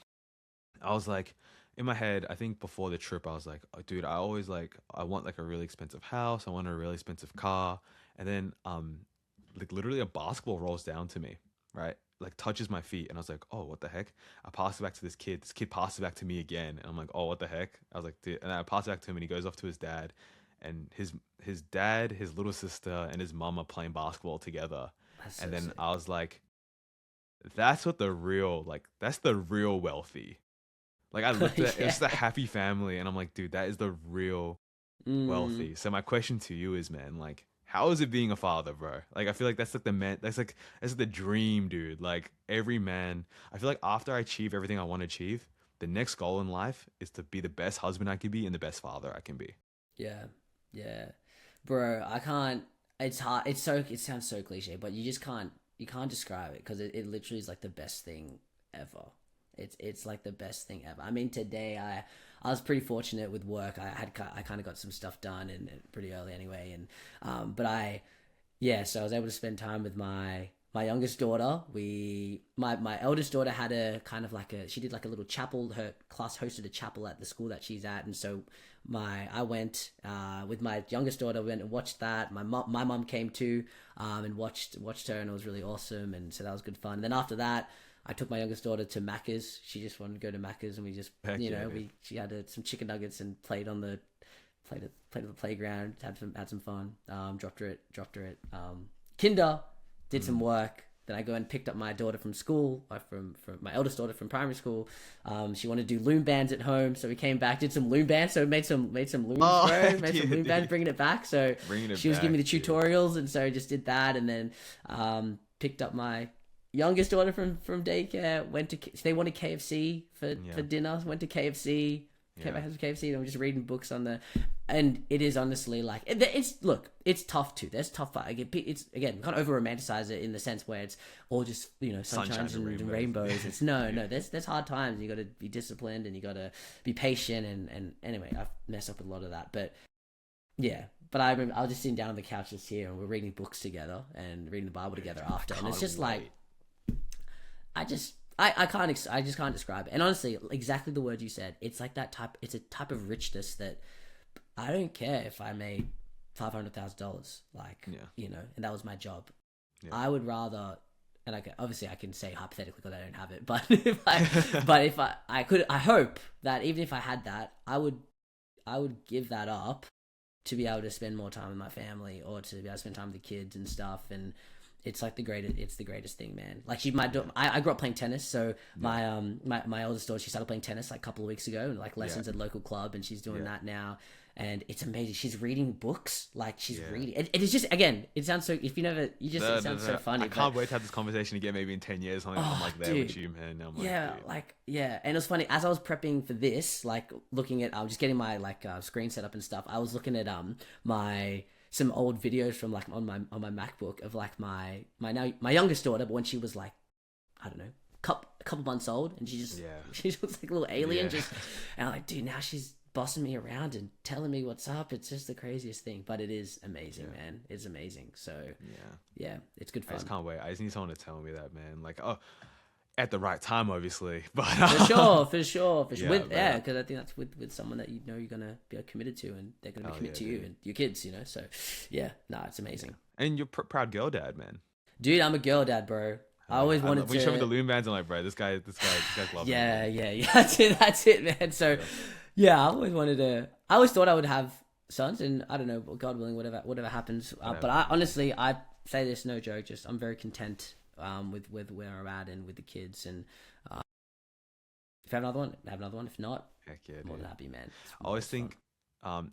I was like, in my head, I think before the trip, I was like, oh, dude, I want like a really expensive house, I want a really expensive car, and then like literally a basketball rolls down to me, right? Like touches my feet, and I was like, oh, what the heck? I pass it back to this kid. This kid passed it back to me again, and I'm like, oh, what the heck? I was like, dude, and I pass it back to him, and he goes off to his dad, and his dad, his little sister, and his mom are playing basketball together, That's and so then sick. I was like, that's the real wealthy. Like I looked at it's Yeah. just a happy family, and I'm like, dude, that is the real Mm. wealthy. So my question to you is, man, like, how is it being a father, bro? Like, I feel like that's like the man, that's the dream, dude. Like every man, I feel like after I achieve everything I want to achieve, the next goal in life is to be the best husband I can be and the best father I can be. Yeah. Yeah. Bro, I can't. It's hard. It's so. It sounds so cliche, but you just can't. You can't describe it because it literally is like the best thing ever. It's like the best thing ever. I mean, today I was pretty fortunate with work. I kind of got some stuff done and pretty early anyway, and but yeah, so I was able to spend time with my youngest daughter. My eldest daughter had a kind of like she did like a little chapel. Her class hosted a chapel at the school that she's at, and so I went with my youngest daughter. Went and watched that. My mom came too, and watched her, and it was really awesome. And so that was good fun. And then after that, I took my youngest daughter to Macca's. She just wanted to go to Macca's, and we just Heck yeah, dude. she had some chicken nuggets and played at the playground, had some fun. Dropped her at kinder, did some Mm. work. Then I go and picked up my daughter from school, from my eldest daughter from primary school. She wanted to do loom bands at home, so we came back, did some loom bands. So we made some looms, Oh, bro. heck Made some yeah, loom bands, dude. bringing it back. So Bringing it she was giving back, me the dude. tutorials, and so I just did that, and then picked up my youngest daughter from daycare. They wanted KFC for Yeah, dinner. Went to KFC. Came yeah. back to KFC, and I'm just reading books on the, and it is honestly like it's tough too. There's tough. It's again, we can't over romanticize it in the sense where it's all just Sunshine sunshines and and rainbows. rainbows. It's no. There's hard times. You got to be disciplined and you got to be patient and anyway, I've messed up with a lot of that, but yeah. But I remember I was just sitting down on the couch this year, and we're reading books together and reading the Bible Dude, together I after, and it's can't just like wait. I just can't describe it. And honestly, exactly the word you said. It's like that type. It's a type of richness that I don't care if I made $500,000, like Yeah, and that was my job. yeah. I would rather, and obviously I can say hypothetically because I don't have it, but if I could, I hope that even if I had that, I would give that up to be able to spend more time with my family or to be able to spend time with the kids and stuff. And it's like it's the greatest thing, man. Like I grew up playing tennis, so my oldest daughter, she started playing tennis like a couple of weeks ago, and like lessons at local club, and she's doing that now. And it's amazing. She's reading books. Like she's reading. It is just, again, it sounds so, if you never, it sounds so funny. I can't wait to have this conversation again, maybe in 10 years. I'm like there with you, man. I'm And it was funny, as I was prepping for this, like looking at, I was just getting my screen set up and stuff. I was looking at some old videos from like on my MacBook of like my youngest daughter, but when she was like, I don't know, a couple months old, and she looks like a little alien. And I'm like, dude, now she's bossing me around and telling me what's up. It's just the craziest thing, but it is amazing, man. It's amazing. So it's good fun. I just can't wait. I just need someone to tell me that, man. Like, at the right time, obviously, but for sure. Because I think that's with someone that you know you're gonna be committed to, and they're gonna be committed to you and your kids, you know. So it's amazing. And you're proud girl dad, man. Dude, I'm a girl dad, bro. I always wanted to. When you show me the loom bands, I'm like, bro, this guy's loving it. Yeah. That's it, man. So. Yeah, I always thought I would have sons, and I don't know, God willing, whatever happens. But honestly, I say this, no joke, just I'm very content with where I'm at and with the kids. And if I have another one, have another one. If not, heck yeah, more than happy, man. I always think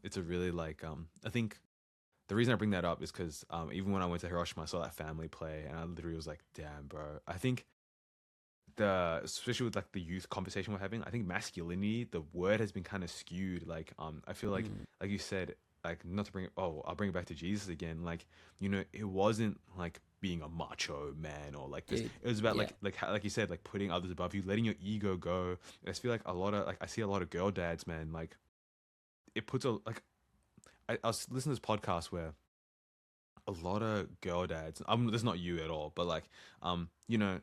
it's a really I think the reason I bring that up is because even when I went to Hiroshima, I saw that family play, and I literally was like, damn, bro. I think especially with like the youth conversation we're having, I think masculinity, the word has been kind of skewed. Like I feel like you said, like, not to bring it, I'll bring it back to Jesus again. Like, you know, it wasn't like being a macho man or like this. Dude, it was about like you said, like putting others above you, letting your ego go. I just feel like I see a lot of girl dads, man. Like it puts I was listening to this podcast where a lot of girl dads, this is not you at all, but like you know,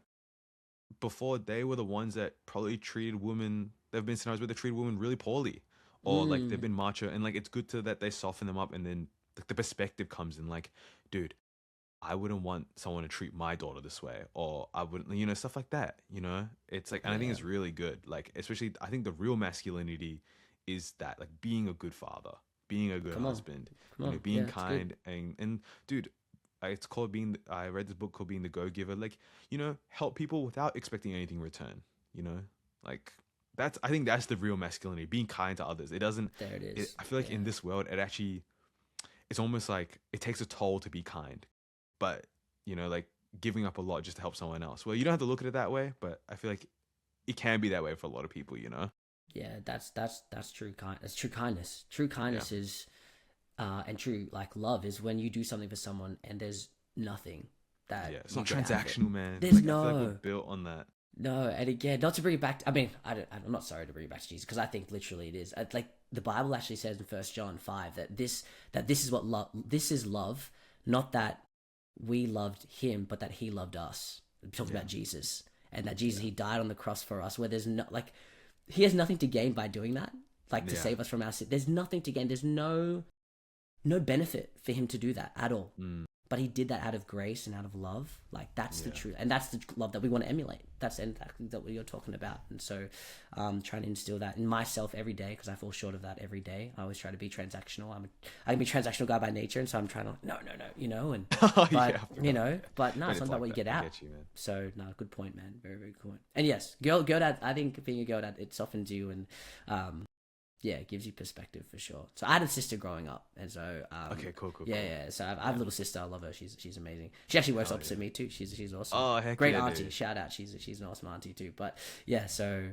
before they were the ones that probably treated women. There've been scenarios where they treated women really poorly, or like they've been macho, and like it's good that they soften them up, and then like the perspective comes in. Like, dude, I wouldn't want someone to treat my daughter this way, or I wouldn't, you know, stuff like that. You know, it's like, and I think it's really good. Like, especially, I think the real masculinity is that, like, being a good father, being a good husband, you know, being kind, and dude. It's called I read this book called Being the Go-Giver. Like, you know, help people without expecting anything in return, you know? Like, I think that's the real masculinity, being kind to others. It doesn't, there it is. I feel like in this world, it's almost like it takes a toll to be kind, but, you know, like giving up a lot just to help someone else. Well, you don't have to look at it that way, but I feel like it can be that way for a lot of people, you know? Yeah, that's true. That's true kindness. True kindness is... and true, like, love is when you do something for someone and there's nothing that it's not transactional, man. There's like, I feel like we're built on that. No, and again, not to bring it back. I'm not sorry to bring it back to Jesus, because I think literally it is. Like the Bible actually says in 1 John 5 that this is what love. This is love, not that we loved him, but that he loved us. It talks about Jesus, and that Jesus he died on the cross for us. Where there's no, like, he has nothing to gain by doing that, like to save us from our sin. There's nothing to gain. There's no benefit for him to do that at all. But he did that out of grace and out of love. Like, that's the truth, and that's the love that we want to emulate. That's exactly what you're talking about. And so trying to instill that in myself every day, because I fall short of that every day. I always try to be transactional. I can be a transactional guy by nature, and so I'm trying to no, you know, and you know, but no, it's not about what you get out. So no, good point, man. Very, very good point. And yes, girl dad, I think being a girl dad, it softens you, and it gives you perspective for sure. So I had a sister growing up, and so okay, cool. Yeah. So I have a little sister. I love her. She's amazing. She actually works opposite me too. She's awesome. Oh, heck great yeah, auntie. Dude. Shout out. She's an awesome auntie too. But yeah, so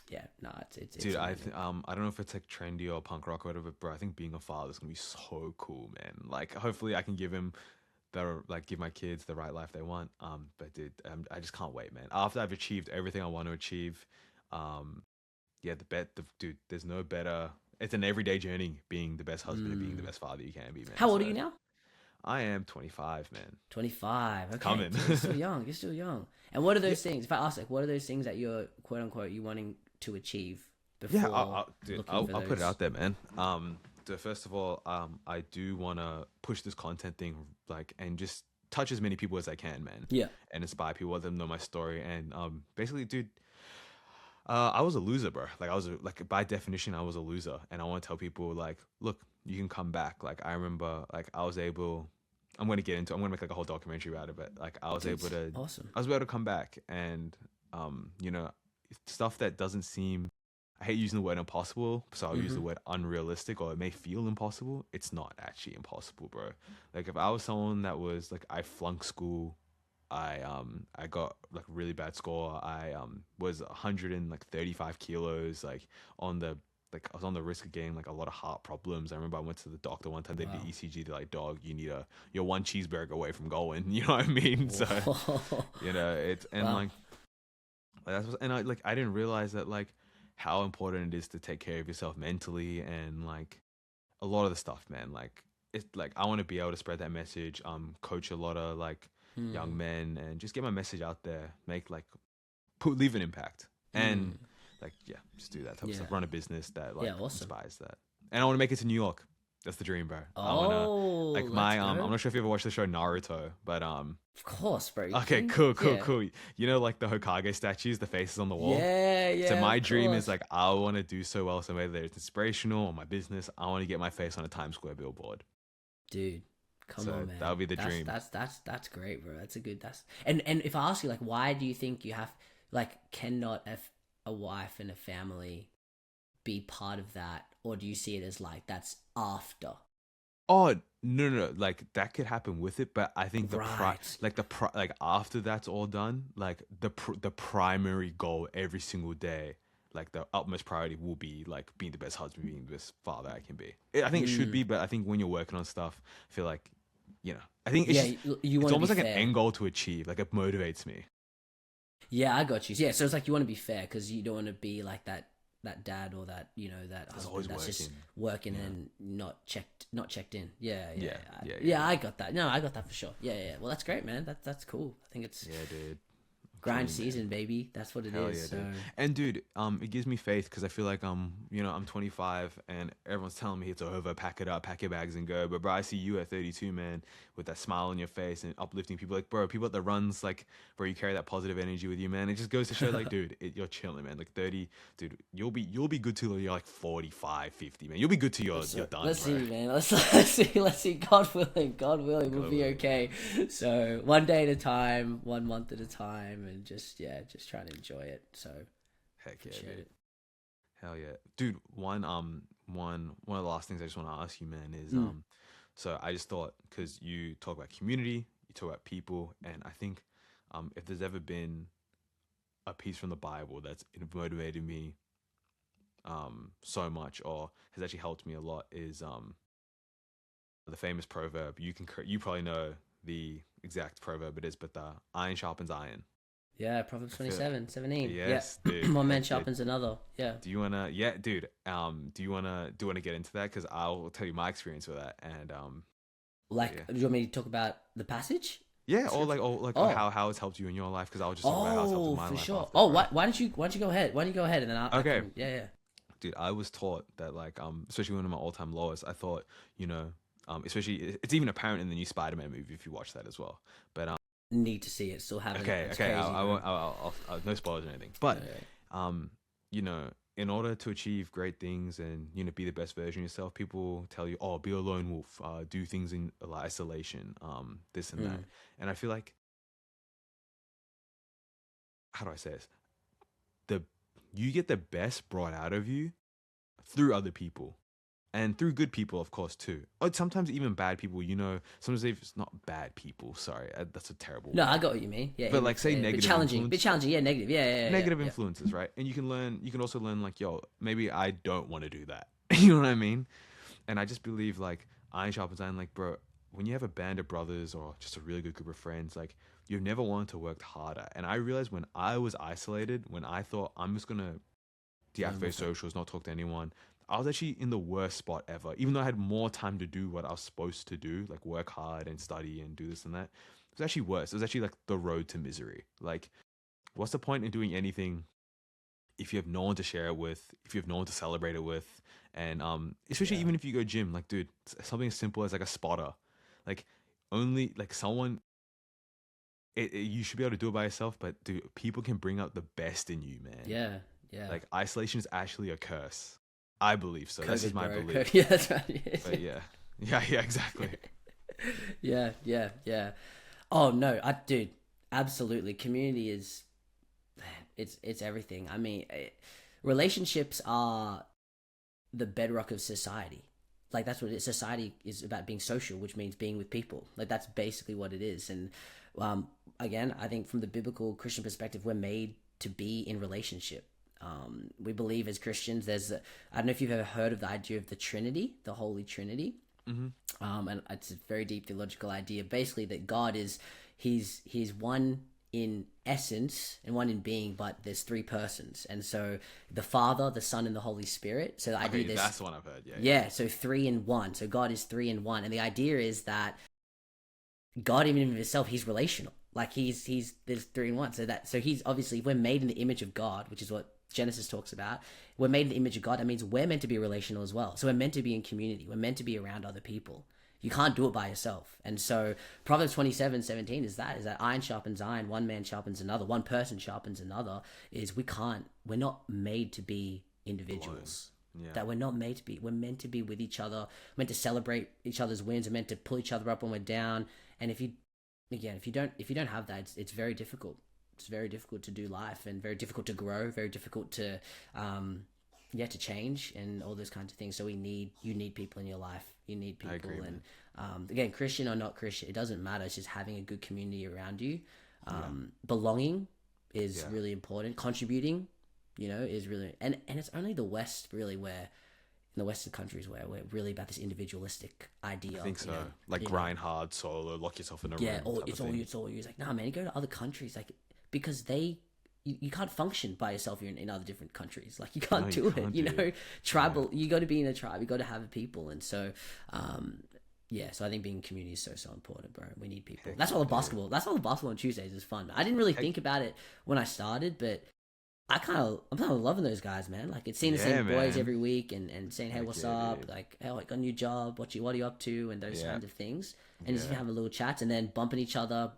yeah, no, it's dude. I amazing. I don't know if it's like trendy or punk rock or whatever, but bro, I think being a father is gonna be so cool, man. Like, hopefully, I can give my kids the right life they want. But dude, I just can't wait, man. After I've achieved everything I want to achieve, dude, there's no better. It's an everyday journey being the best husband and being the best father you can be, man. How old are you now? I am 25, man. 25. Okay. Coming. You're still young. And what are those things? If I ask, like, what are those things that you're, quote unquote, you wanting to achieve before? I'll put it out there, man. So first of all, I do want to push this content thing, like, and just touch as many people as I can, man, Yeah. and inspire people, let them know my story. And basically, dude, I was a loser, bro. Like I was like by definition, I was a loser, and I want to tell people like, look, you can come back. Like I remember, like I was able. I'm gonna get into. I'm gonna make like a whole documentary about it, but like I was Dude, able to. awesome. I was able to come back, and you know, stuff that doesn't seem. I hate using the word impossible, so I'll use the Mm-hmm. word unrealistic, or it may feel impossible. It's not actually impossible, bro. Like if I was someone that was like I flunked school, I got like really bad score. I was 135 kilos, like on the like I was on the risk of getting like a lot of heart problems. I remember I went to the doctor one time. They did Wow. ECG. They're like, "Dog, you're one cheeseburger away from going." You know what I mean? So Whoa. it's and Wow. like and I didn't realize that like how important it is to take care of yourself mentally and like a lot of the stuff, man. Like it's like I want to be able to spread that message, coach a lot of like young Mm. men and just get my message out there, make like leave an impact. And Mm. like yeah, just do that type of Yeah. stuff. Run a business that like Yeah. Awesome. inspires that. And I want to make it to New York. That's the dream, bro. I wanna Oh, like let's my go. I'm not sure if you ever watched the show Naruto, but Of course, bro. You okay, kidding? cool, Yeah. cool. You know, like the Hokage statues, the faces on the wall. Yeah. So Yeah. my Of dream is course. like I want to do so well, so whether it's inspirational or my business, I want to get my face on a Times Square billboard. Dude, come So on, that would man. be the That's dream. that's that's that's great, bro. That's a good. That's and if I ask you, like, why do you think you have like cannot a wife and a family be part of that, or do you see it as like that's after? Oh no, like that could happen with it, but I think Right. like after that's all done, like the primary goal every single day, like the utmost priority will be like being the best husband, being the best father I can be. I think it should Mm. be, but I think when you're working on stuff, I feel like, I think it's Yeah, just you it's want to be almost like an fair. end goal to achieve. Like it motivates me. Yeah, I got you. Yeah, so it's like you want to be fair because you don't want to be like that dad or that that It's husband always that's just working. working Yeah. and not checked in. Yeah, yeah, Yeah, yeah, yeah, yeah. I got that. No, I got that for sure. Yeah, yeah. Well, that's great, man. That's cool. I think it's yeah, dude. I'm grind telling you, man. season, baby. That's what it Hell is. yeah, So dude. And dude, it gives me faith because I feel like I'm 25 and everyone's telling me it's over, pack it up, pack your bags and go. But bro, I see you at 32, man, with that smile on your face and uplifting people. Like, bro, people at the runs, like, bro, you carry that positive energy with you, man. It just goes to show, like, dude, you're chilling, man. Like 30, dude, you'll be good till you're like 45, 50, man. You'll be good till you're so done, let's see, bro. man. Let's see. God willing, we'll God be willing. okay. So one day at a time, 1 month at a time, and just trying to enjoy it. So Heck yeah, appreciate dude. it. Hell yeah, dude. One of the last things I just want to ask you, man, is Mm. so I just thought because you talk about community, you talk about people, and I think if there's ever been a piece from the Bible that's motivated me so much or has actually helped me a lot is the famous proverb. You probably know the exact proverb it is, but the iron sharpens iron. Yeah, Proverbs I feel 27:17. Yeah, yes, dude. one man Heck yeah. sharpens another. Yeah. Do you wanna? Yeah, dude. Do you wanna get into that? Because I'll tell you my experience with that, and Like, yeah, do you want me to talk about the passage? yeah, Scripture? or like Oh, how it's helped you in your life. Because I'll just talk about how it's helped in my for life sure. after, Oh, bro. why don't you go ahead? Why don't you go ahead and then I Okay, can. Yeah, yeah. dude. I was taught that like especially one of my all-time lowest. I thought you know especially it's even apparent in the new Spider-Man movie if you watch that as well. But Need to see it. Still haven't. It's okay. crazy, I bro. won't. No spoilers or anything. But, Okay. um, in order to achieve great things and be the best version of yourself, people tell you, "Oh, be a lone wolf. Do things in isolation. This and that." Mm. And I feel like, how do I say this? The You get the best brought out of you through other people. And through good people, of course, too. Or sometimes even bad people. Sometimes it's not bad people. Sorry, that's a terrible No, I word. got what you mean. Yeah, But like, say bit negative challenging. Bit influence. challenging. Yeah, negative. Yeah, yeah, yeah, Negative yeah. influences, right? And you can also learn like, yo, maybe I don't want to do that. You know what I mean? And I just believe like iron sharpens iron. Like, bro, when you have a band of brothers or just a really good group of friends, like you've never wanted to work harder. And I realized when I was isolated, when I thought I'm just gonna Lone deactivate wolf it. socials, not talk to anyone, I was actually in the worst spot ever. Even though I had more time to do what I was supposed to do, like work hard and study and do this and that, it was actually worse. It was actually like the road to misery. Like, what's the point in doing anything if you have no one to share it with, if you have no one to celebrate it with, and especially Yeah. even if you go gym, like dude, something as simple as like a spotter, like only like someone you should be able to do it by yourself, but dude, people can bring out the best in you, man. Yeah, yeah. Like isolation is actually a curse. I believe so. This is COVID, my bro. belief. Yeah, that's right. But yeah, yeah, exactly. Yeah, yeah, yeah. Oh no, dude, absolutely. Community is, it's everything. I mean, relationships are the bedrock of society. Like that's what it is. Society is about being social, which means being with people. Like that's basically what it is. And again, I think from the biblical Christian perspective, we're made to be in relationship. We believe as Christians, I don't know if you've ever heard of the idea of the Trinity, the Holy Trinity. And it's a very deep theological idea. Basically, that God is he's one in essence and one in being, but there's three persons, and so the Father, the Son, and the Holy Spirit. So the idea That's the one I've heard. Yeah. So three in one. So God is three in one, and the idea is that God, even in himself, he's relational. Like he's there's three in one. So he's obviously, we're made in the image of God, which is what Genesis talks about. We're made in the image of God. That means we're meant to be relational as well. So we're meant to be in community. We're meant to be around other people. You can't do it by yourself. And so Proverbs 27:17 is that iron sharpens iron, one man sharpens another, one person sharpens another. We're not made to be individuals. Yeah. That we're not made to be. We're meant to be with each other. We're meant to celebrate each other's wins. We're meant to pull each other up when we're down. And if you don't have that, it's very difficult. It's very difficult to do life, and very difficult to grow, very difficult to to change and all those kinds of things. So you need people in your life. You need people. I agree, and again, Christian or not Christian, it doesn't matter. It's just having a good community around you. Belonging is really important. Contributing, is really, and it's only the West really where, in the Western countries, where we're really about this individualistic idea. I think so. Grind hard, solo, lock yourself in a room. Yeah, it's all you. It's like, nah, man, you go to other countries, like, because you can't function by yourself in other different countries. Like, you can't do it. Tribal. Yeah. You got to be in a tribe. You got to have people, and so. So I think being in community is so important, bro. We need people. That's all the basketball. That's all the basketball on Tuesdays is fun. I didn't really think about it when I started, but I'm kind of loving those guys, man. Like, it's seeing the same boys every week and saying, hey, what's up? Dude. Like, hey, I got a new job. What are you up to? And those kinds of things. And just having a little chat and then bumping each other,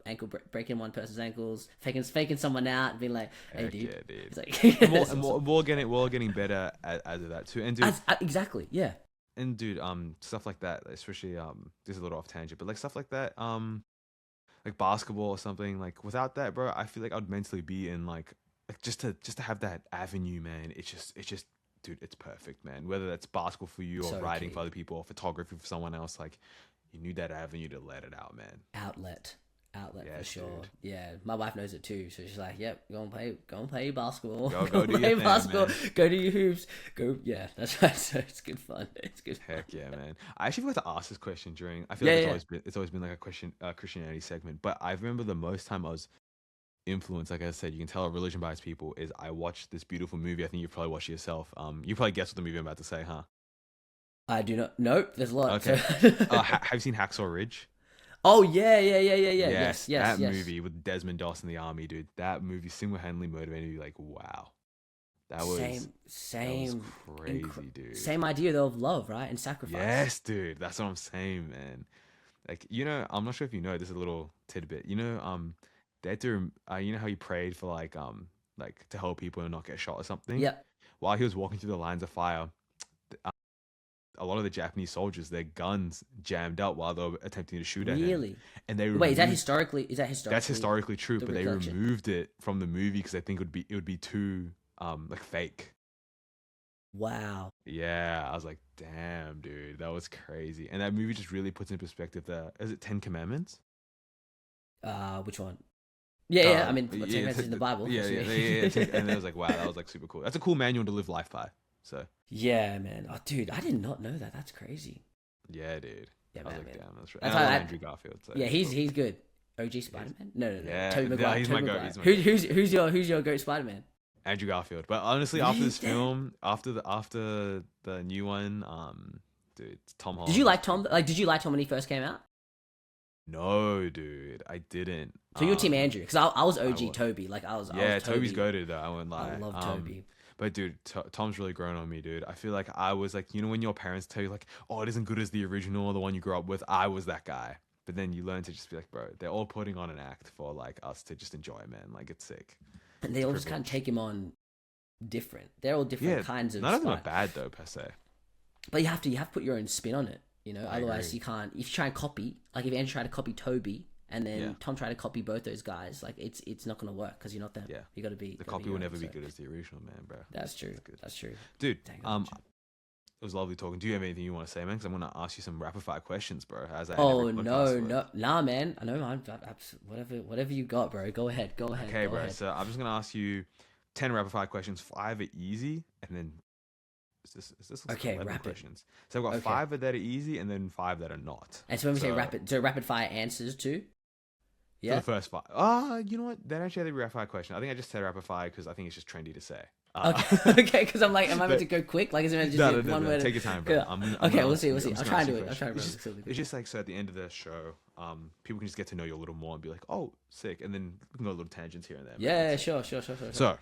breaking one person's ankles, faking someone out, and being like, hey, dude. Yeah, dude. It's like, we're all getting better at that too. And dude, exactly, yeah. And dude, stuff like that, especially this is a little off tangent, but like stuff like that, like basketball or something. Like without that, bro, I feel like I'd mentally be in like just to have that avenue, man. It's just, dude, it's perfect, man. Whether that's basketball for you or writing for other people or photography for someone else, like you need that avenue to let it out, man. Outlet for sure. Dude. Yeah, my wife knows it too, so she's like, "Yep, go and play basketball. Go do your basketball. Thing, go do your hoops. Go." Yeah, that's right. So it's good fun. It's good. Heck yeah, man. I actually forgot to ask this question during. I feel like it's always been like a Christianity segment, but I remember the most time I was influenced, like I said, you can tell religion by its people, is I watched this beautiful movie. I think you've probably watched it yourself. You probably guessed what the movie I'm about to say, huh? I do not. Nope, there's a lot. Okay. Have you seen Hacksaw Ridge? Oh yeah. Yes. That movie with Desmond Doss in the army, dude. That movie single-handedly motivated me. Like, wow, that was crazy, dude. Same idea though of love, right, and sacrifice. Yes, dude. That's what I'm saying, man. Like, I'm not sure if you know. This is a little tidbit. They had to. You know how he prayed for like to help people and not get shot or something. Yeah. While he was walking through the lines of fire, a lot of the Japanese soldiers, their guns jammed up while they were attempting to shoot at him. Really? And they is that historically? That's historically true, but they removed it from the movie because I think it would be too like fake. Wow. Yeah, I was like, damn, dude, that was crazy. And that movie just really puts in perspective is it 10 Commandments? Which one? Yeah. I mean, 10 Commandments in the Bible. Yeah. And it was like, wow, that was like super cool. That's a cool manual to live life by. So yeah, man. Oh, dude, I did not know that. That's crazy. Yeah, dude. Yeah, I was man, like, man. damn, that's right. And I love Andrew Garfield. So yeah, he's good. OG Spider-Man? No. Yeah, Tobey Maguire. He's my goat. Who's your goat Spider-Man? Andrew Garfield. But honestly, after this film, after the new one, dude, Tom Holland. Did you like Tom? Did you like Tom when he first came out? No, dude, I didn't. So you're Team Andrew, because I was OG Toby. Like I was. Yeah, Toby's goated though. I wouldn't lie. I love Toby. But dude, Tom's really grown on me, dude. I feel like I was like, when your parents tell you like, oh, it isn't good as the original or the one you grew up with. I was that guy. But then you learn to just be like, bro, they're all putting on an act for like us to just enjoy, man. Like it's sick. And they all just kind of take him on different. They're all different Yeah, kinds of none of them are spy. bad though per se. But you have to put your own spin on it, you know. I Otherwise, agree. you can't. If you try and copy, like if Andrew tried to copy Toby, and then Yeah. Tom tried to copy both those guys, like it's not gonna work because you're not them. Yeah. You got to be. The gotta copy be will your own, never be so- good as the original, man, bro. That's true. good. That's true. Dude, Dang, it was lovely talking. Do you have anything you want to say, man? Because I'm gonna ask you some rapid fire questions, bro. As I end Oh every no, podcast with. no, nah, man. I know, man. Whatever you got, bro. Go ahead. Okay, go bro. ahead. So I'm just gonna ask you 10 rapid fire questions. 5 are easy, and then is this like Okay, 11 rapid. questions? So I've got Okay. 5 that are easy, and then 5 that are not. And so when we say rapid fire answers too. For Yeah. the first 5. You know what? That actually had a rapid fire question. I think I just said rapid fire because I think it's just trendy to say. Okay, okay, because I'm like, am I meant to go quick? Like, is it meant to just be one word? Take your time, bro. Yeah. I'm Okay, gonna we'll ask see. you- We'll see. I'm I'll just try and gonna do it. ask I'll you try and questions. remember. It's just like so at the end of the show, people can just get to know you a little more and be like, oh, sick, and then we can go a little tangents here and there. Yeah, sure. So,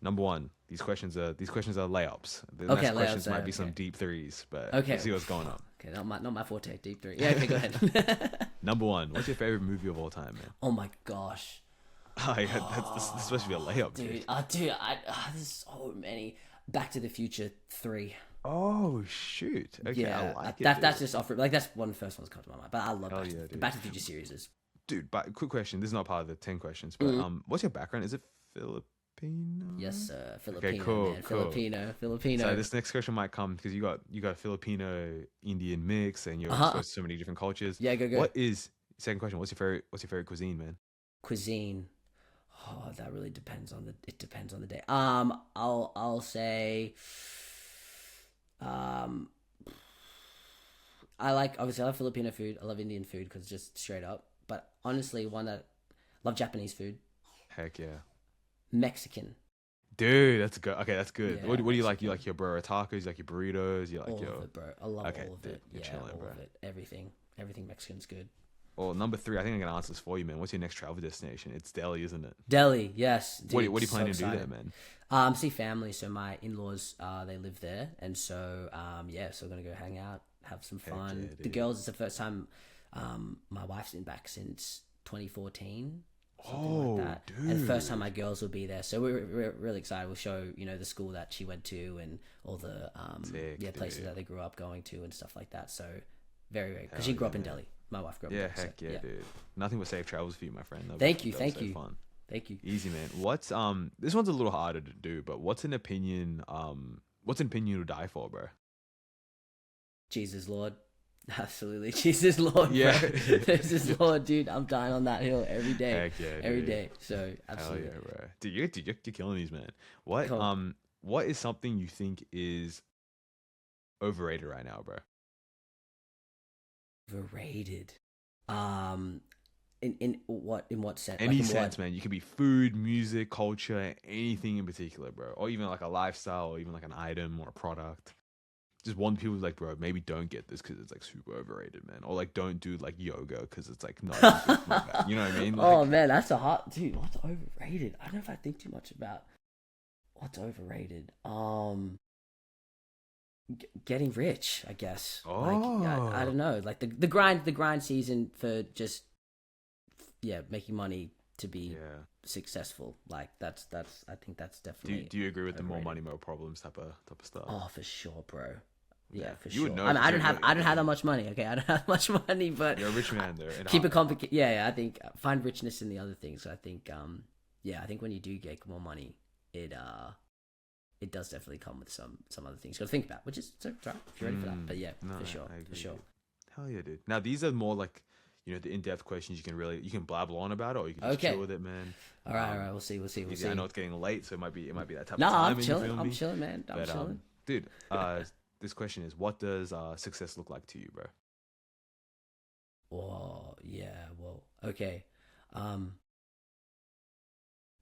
number one, these questions are layups. The Okay, next layups, questions might be okay. some deep threes, but Okay. we'll see what's going on. Okay, not my forte. Deep three. Yeah. Okay, go ahead. Number one, what's your favorite movie of all time, man? Oh my gosh, Oh, yeah, that's supposed to be a layup, dude. dude. There's so many. Back to the Future 3. Oh shoot! Okay, Yeah, I like it. that's dude. just off. Like that's one of the first ones that comes to my mind. But I love Hell Back, yeah, the dude. Back to the Future series. Is Dude, but quick question. This is not part of the 10 questions, but what's your background? Is it Filipino? yes, Filipino. cool, Man. cool. Filipino. So this next question might come because you got a Filipino Indian mix and you're Uh-huh. exposed to so many different cultures. Yeah, go. What is second question? What's your favorite cuisine, man? Cuisine. Oh, that really depends on the day. I'll say, I like Filipino food. I love Indian food because just straight up. But honestly, love Japanese food. Heck yeah, Mexican. dude, that's good. Okay, that's good. Yeah, What do you like? You Mexican. like your burrito tacos? You like your burritos? You like All your of it, bro. I love Okay, all of dude, it. you're Yeah, chilling, all bro. of it. Everything Mexican's good. Well, number 3. I think I'm gonna answer this for you, man. What's your next travel destination? It's Delhi, isn't it? Delhi, yes. What Dude, are you so planning to do there, excited. man? See family. So my in-laws, they live there, and so so we're gonna go hang out, have some fun. yeah, The dude. girls, it's the first time my wife's been back since 2014. Something Oh, like that. And the first time dude. my girls will be there, so we're really excited. We'll show the school that she went to and all the Sick, places dude. that they grew up going to and stuff like that. So very because Hell she grew up yeah, in man. Delhi. My wife grew up. Yeah, in Delhi, heck so, yeah, dude. Nothing but safe travels for you, my friend. Thank you, That was thank so you. Fun. Thank you. Easy, man. What's this one's a little harder to do, but what's an opinion to die for, bro? Jesus Lord. Absolutely. Jesus Lord, Yeah. bro. Jesus Lord, dude. I'm dying on that hill every day. Heck yeah, Every dude. day. So, Hell absolutely. yeah, bro. Dude, you're killing these, man. What Cool. what is something you think is overrated right now, bro? Overrated. In what sense? Any Like, in sense, what? man. You could be food, music, culture, anything in particular, bro. Or even like a lifestyle, or even like an item or a product. Just one people like, bro, maybe don't get this because it's like super overrated, man. Or like don't do like yoga because it's like not even good for your back. You know what I mean? Like, Oh man, that's a hot dude. What's overrated? I don't know if I think too much about what's overrated. Getting rich, I guess. Like I Oh. don't know. Like the grind season for just making money to be yeah. successful. Like that's I think that's Do definitely. you agree with the more overrated. money, more problems type of stuff? Oh, for sure, bro. Yeah, Yeah. for You sure. would know I mean, because I don't have that much money. Okay, I don't have much money, but You're a rich man there. and keep it hard. complicated. Yeah, I think find richness in the other things. So I think, I think when you do get more money, it does definitely come with some other things you got to think about, which is so right if you're ready for that. But yeah, No, for sure, I agree, for sure. dude. Hell yeah, dude. Now these are more like the in-depth questions you can blabble on about it, or you can just Okay. chill with it, man. All right. We'll see. We'll see. I know it's getting late, so it might be that type No, of time. I'm chilling. I'm chilling, man. I'm But chilling. dude, this question is, what does success look like to you, bro? Oh, yeah. Well, okay.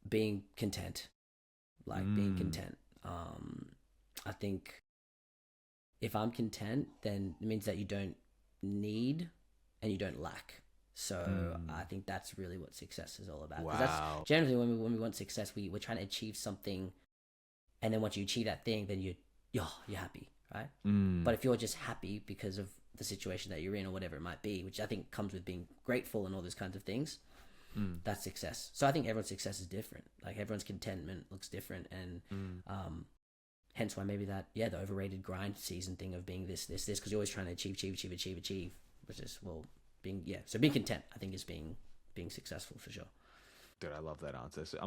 Being content, being content. I think if I'm content, then it means that you don't need and you don't lack. So I think that's really what success is all about. 'Cause Wow. that's generally when we want success, we're trying to achieve something, and then once you achieve that thing, then you're happy, right? But if you're just happy because of the situation that you're in or whatever it might be, which I think comes with being grateful and all those kinds of things. That's success. So I think everyone's success is different. Like everyone's contentment looks different, and hence why maybe that the overrated grind season thing of being this because you're always trying to achieve, which is being so being content I think is being successful for sure. Dude, I love that answer. So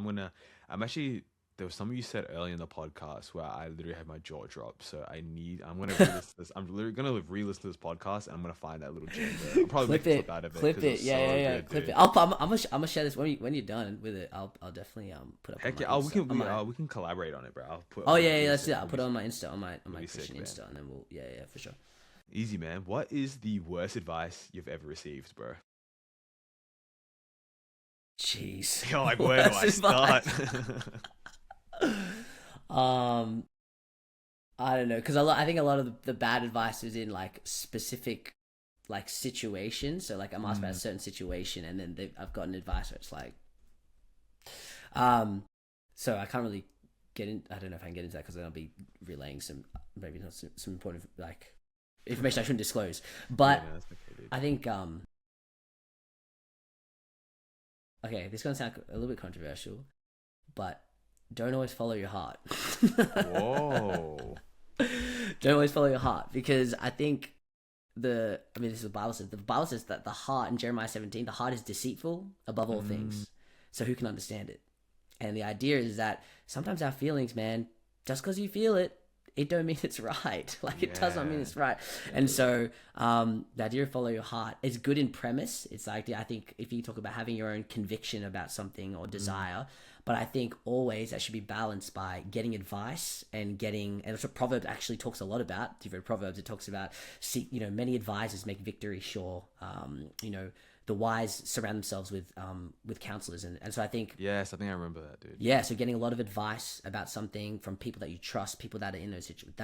there was something you said earlier in the podcast where I literally had my jaw drop. So I'm gonna re-listen this. I'm literally gonna re-listen to this podcast, and I'm gonna find that little gem there. I'll probably make a clip out of it. Clip it, yeah. Clip it. I'm gonna share this when you're done with it. I'll definitely put up. Heck on my yeah, we can collaborate on it, bro. I'll put. Let's do that. I'll put it on my Insta, on my Christian sick, Insta, and then we'll for sure. Easy, man. What is the worst advice you've ever received, bro? Jeez. You're like, where do I start? I don't know, because I think a lot of the bad advice is in like specific like situations. So like I'm asked about a certain situation, and then I've gotten advice where it's like, so I can't really get in. I don't know if I can get into that because then I'll be relaying some maybe not some important like information I shouldn't disclose. But yeah, that's okay, dude. I think okay, this is gonna sound a little bit controversial, but don't always follow your heart. Whoa. Don't always follow your heart, because I think this is what the Bible says. The Bible says that the heart, in Jeremiah 17, the heart is deceitful above all things. So who can understand it? And the idea is that sometimes our feelings, man, just because you feel it, it don't mean it's right. Like it does not mean it's right. And so the idea of follow your heart is good in premise. It's like, I think if you talk about having your own conviction about something or desire, but I think always that should be balanced by getting advice and that's what Proverbs actually talks a lot about. If you've read Proverbs, it talks about, many advisors make victory sure. The wise surround themselves with counselors. And so I think... Yes, I think I remember that, dude. Yeah, so getting a lot of advice about something from people that you trust, people that are in those situations,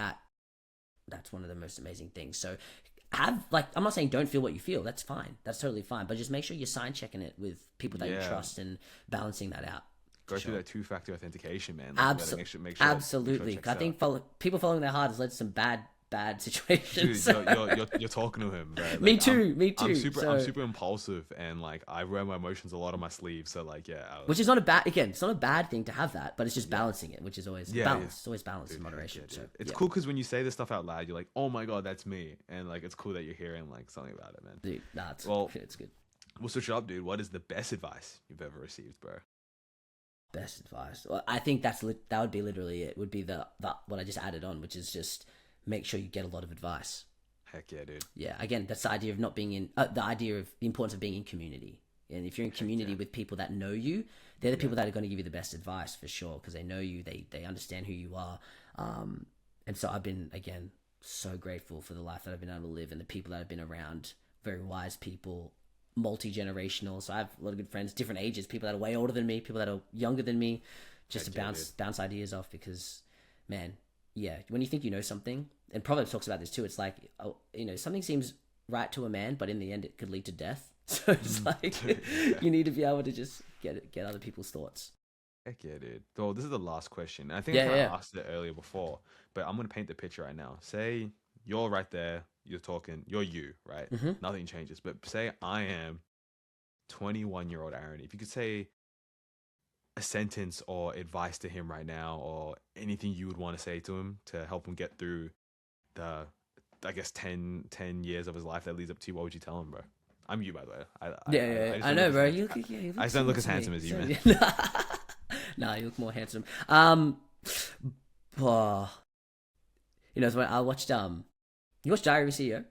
that's one of the most amazing things. So I'm not saying don't feel what you feel. That's fine. That's totally fine. But just make sure you're sign checking it with people that you trust and balancing that out. Go through that two-factor authentication, man. Absolutely. Absolutely. I think people following their heart has led to some bad situations. Dude, you're talking to him, right? Like, me too. I'm super impulsive, and like I wear my emotions a lot on my sleeve. So like, which is not a bad. Again, it's not a bad thing to have that, but it's just balancing it, which is always balance. It's always balance and moderation. So it's cool because when you say this stuff out loud, you're like, oh my god, that's me, and like it's cool that you're hearing like something about it, man. Dude, it's good. We'll switch it up, dude. What is the best advice you've ever received, bro? Best advice. Well, I think that would be literally it. Would be the what I just added on, which is just make sure you get a lot of advice. Heck yeah, dude. Yeah, again, that's the idea of not being in the idea of the importance of being in community. And if you're in community with people that know you, they're the people that are going to give you the best advice for sure, because they know you, they understand who you are. And so I've been, again, so grateful for the life that I've been able to live and the people that I've been around. Very wise people, multi-generational. So I have a lot of good friends, different ages, people that are way older than me, people that are younger than me, just to bounce ideas off, because, man, yeah, when you think you know something, and Proverbs talks about this too, it's like, something seems right to a man, but in the end it could lead to death. So it's like, you need to be able to just get other people's thoughts. Heck yeah, dude. So this is the last question. I think I kind of asked it earlier before, but I'm going to paint the picture right now. Say you're right there, you're talking, you're you, right? Mm-hmm. Nothing changes. But say I am 21-year-old Aaron. If you could say a sentence or advice to him right now, or anything you would want to say to him to help him get through the, I guess, 10 years of his life that leads up to you, what would you tell him, bro? I'm you, by the way. I know, bro. You look I just don't look as handsome as you, man. Nah, you look more handsome. So when I watched you watched Diary of a CEO?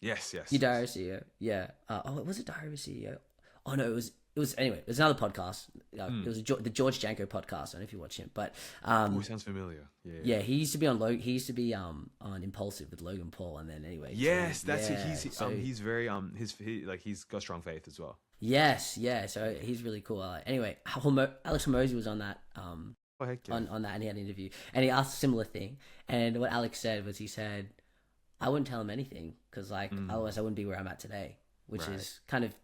Yes. You Diary of a CEO? Yeah. Was it Diary of a CEO? Oh no, it was anyway. It was another podcast. It was the George Janko podcast. I don't know if you watch him, but sounds familiar. Yeah. He used to be on on Impulsive with Logan Paul, and then anyway. Yes, that's it. He's very he's got strong faith as well. Yes, yeah. So he's really cool. Anyway, Alex Hormozy was on that. On that, and he had an interview, and he asked a similar thing. And what Alex said was, he said, "I wouldn't tell him anything, because otherwise I wouldn't be where I'm at today," which is kind of.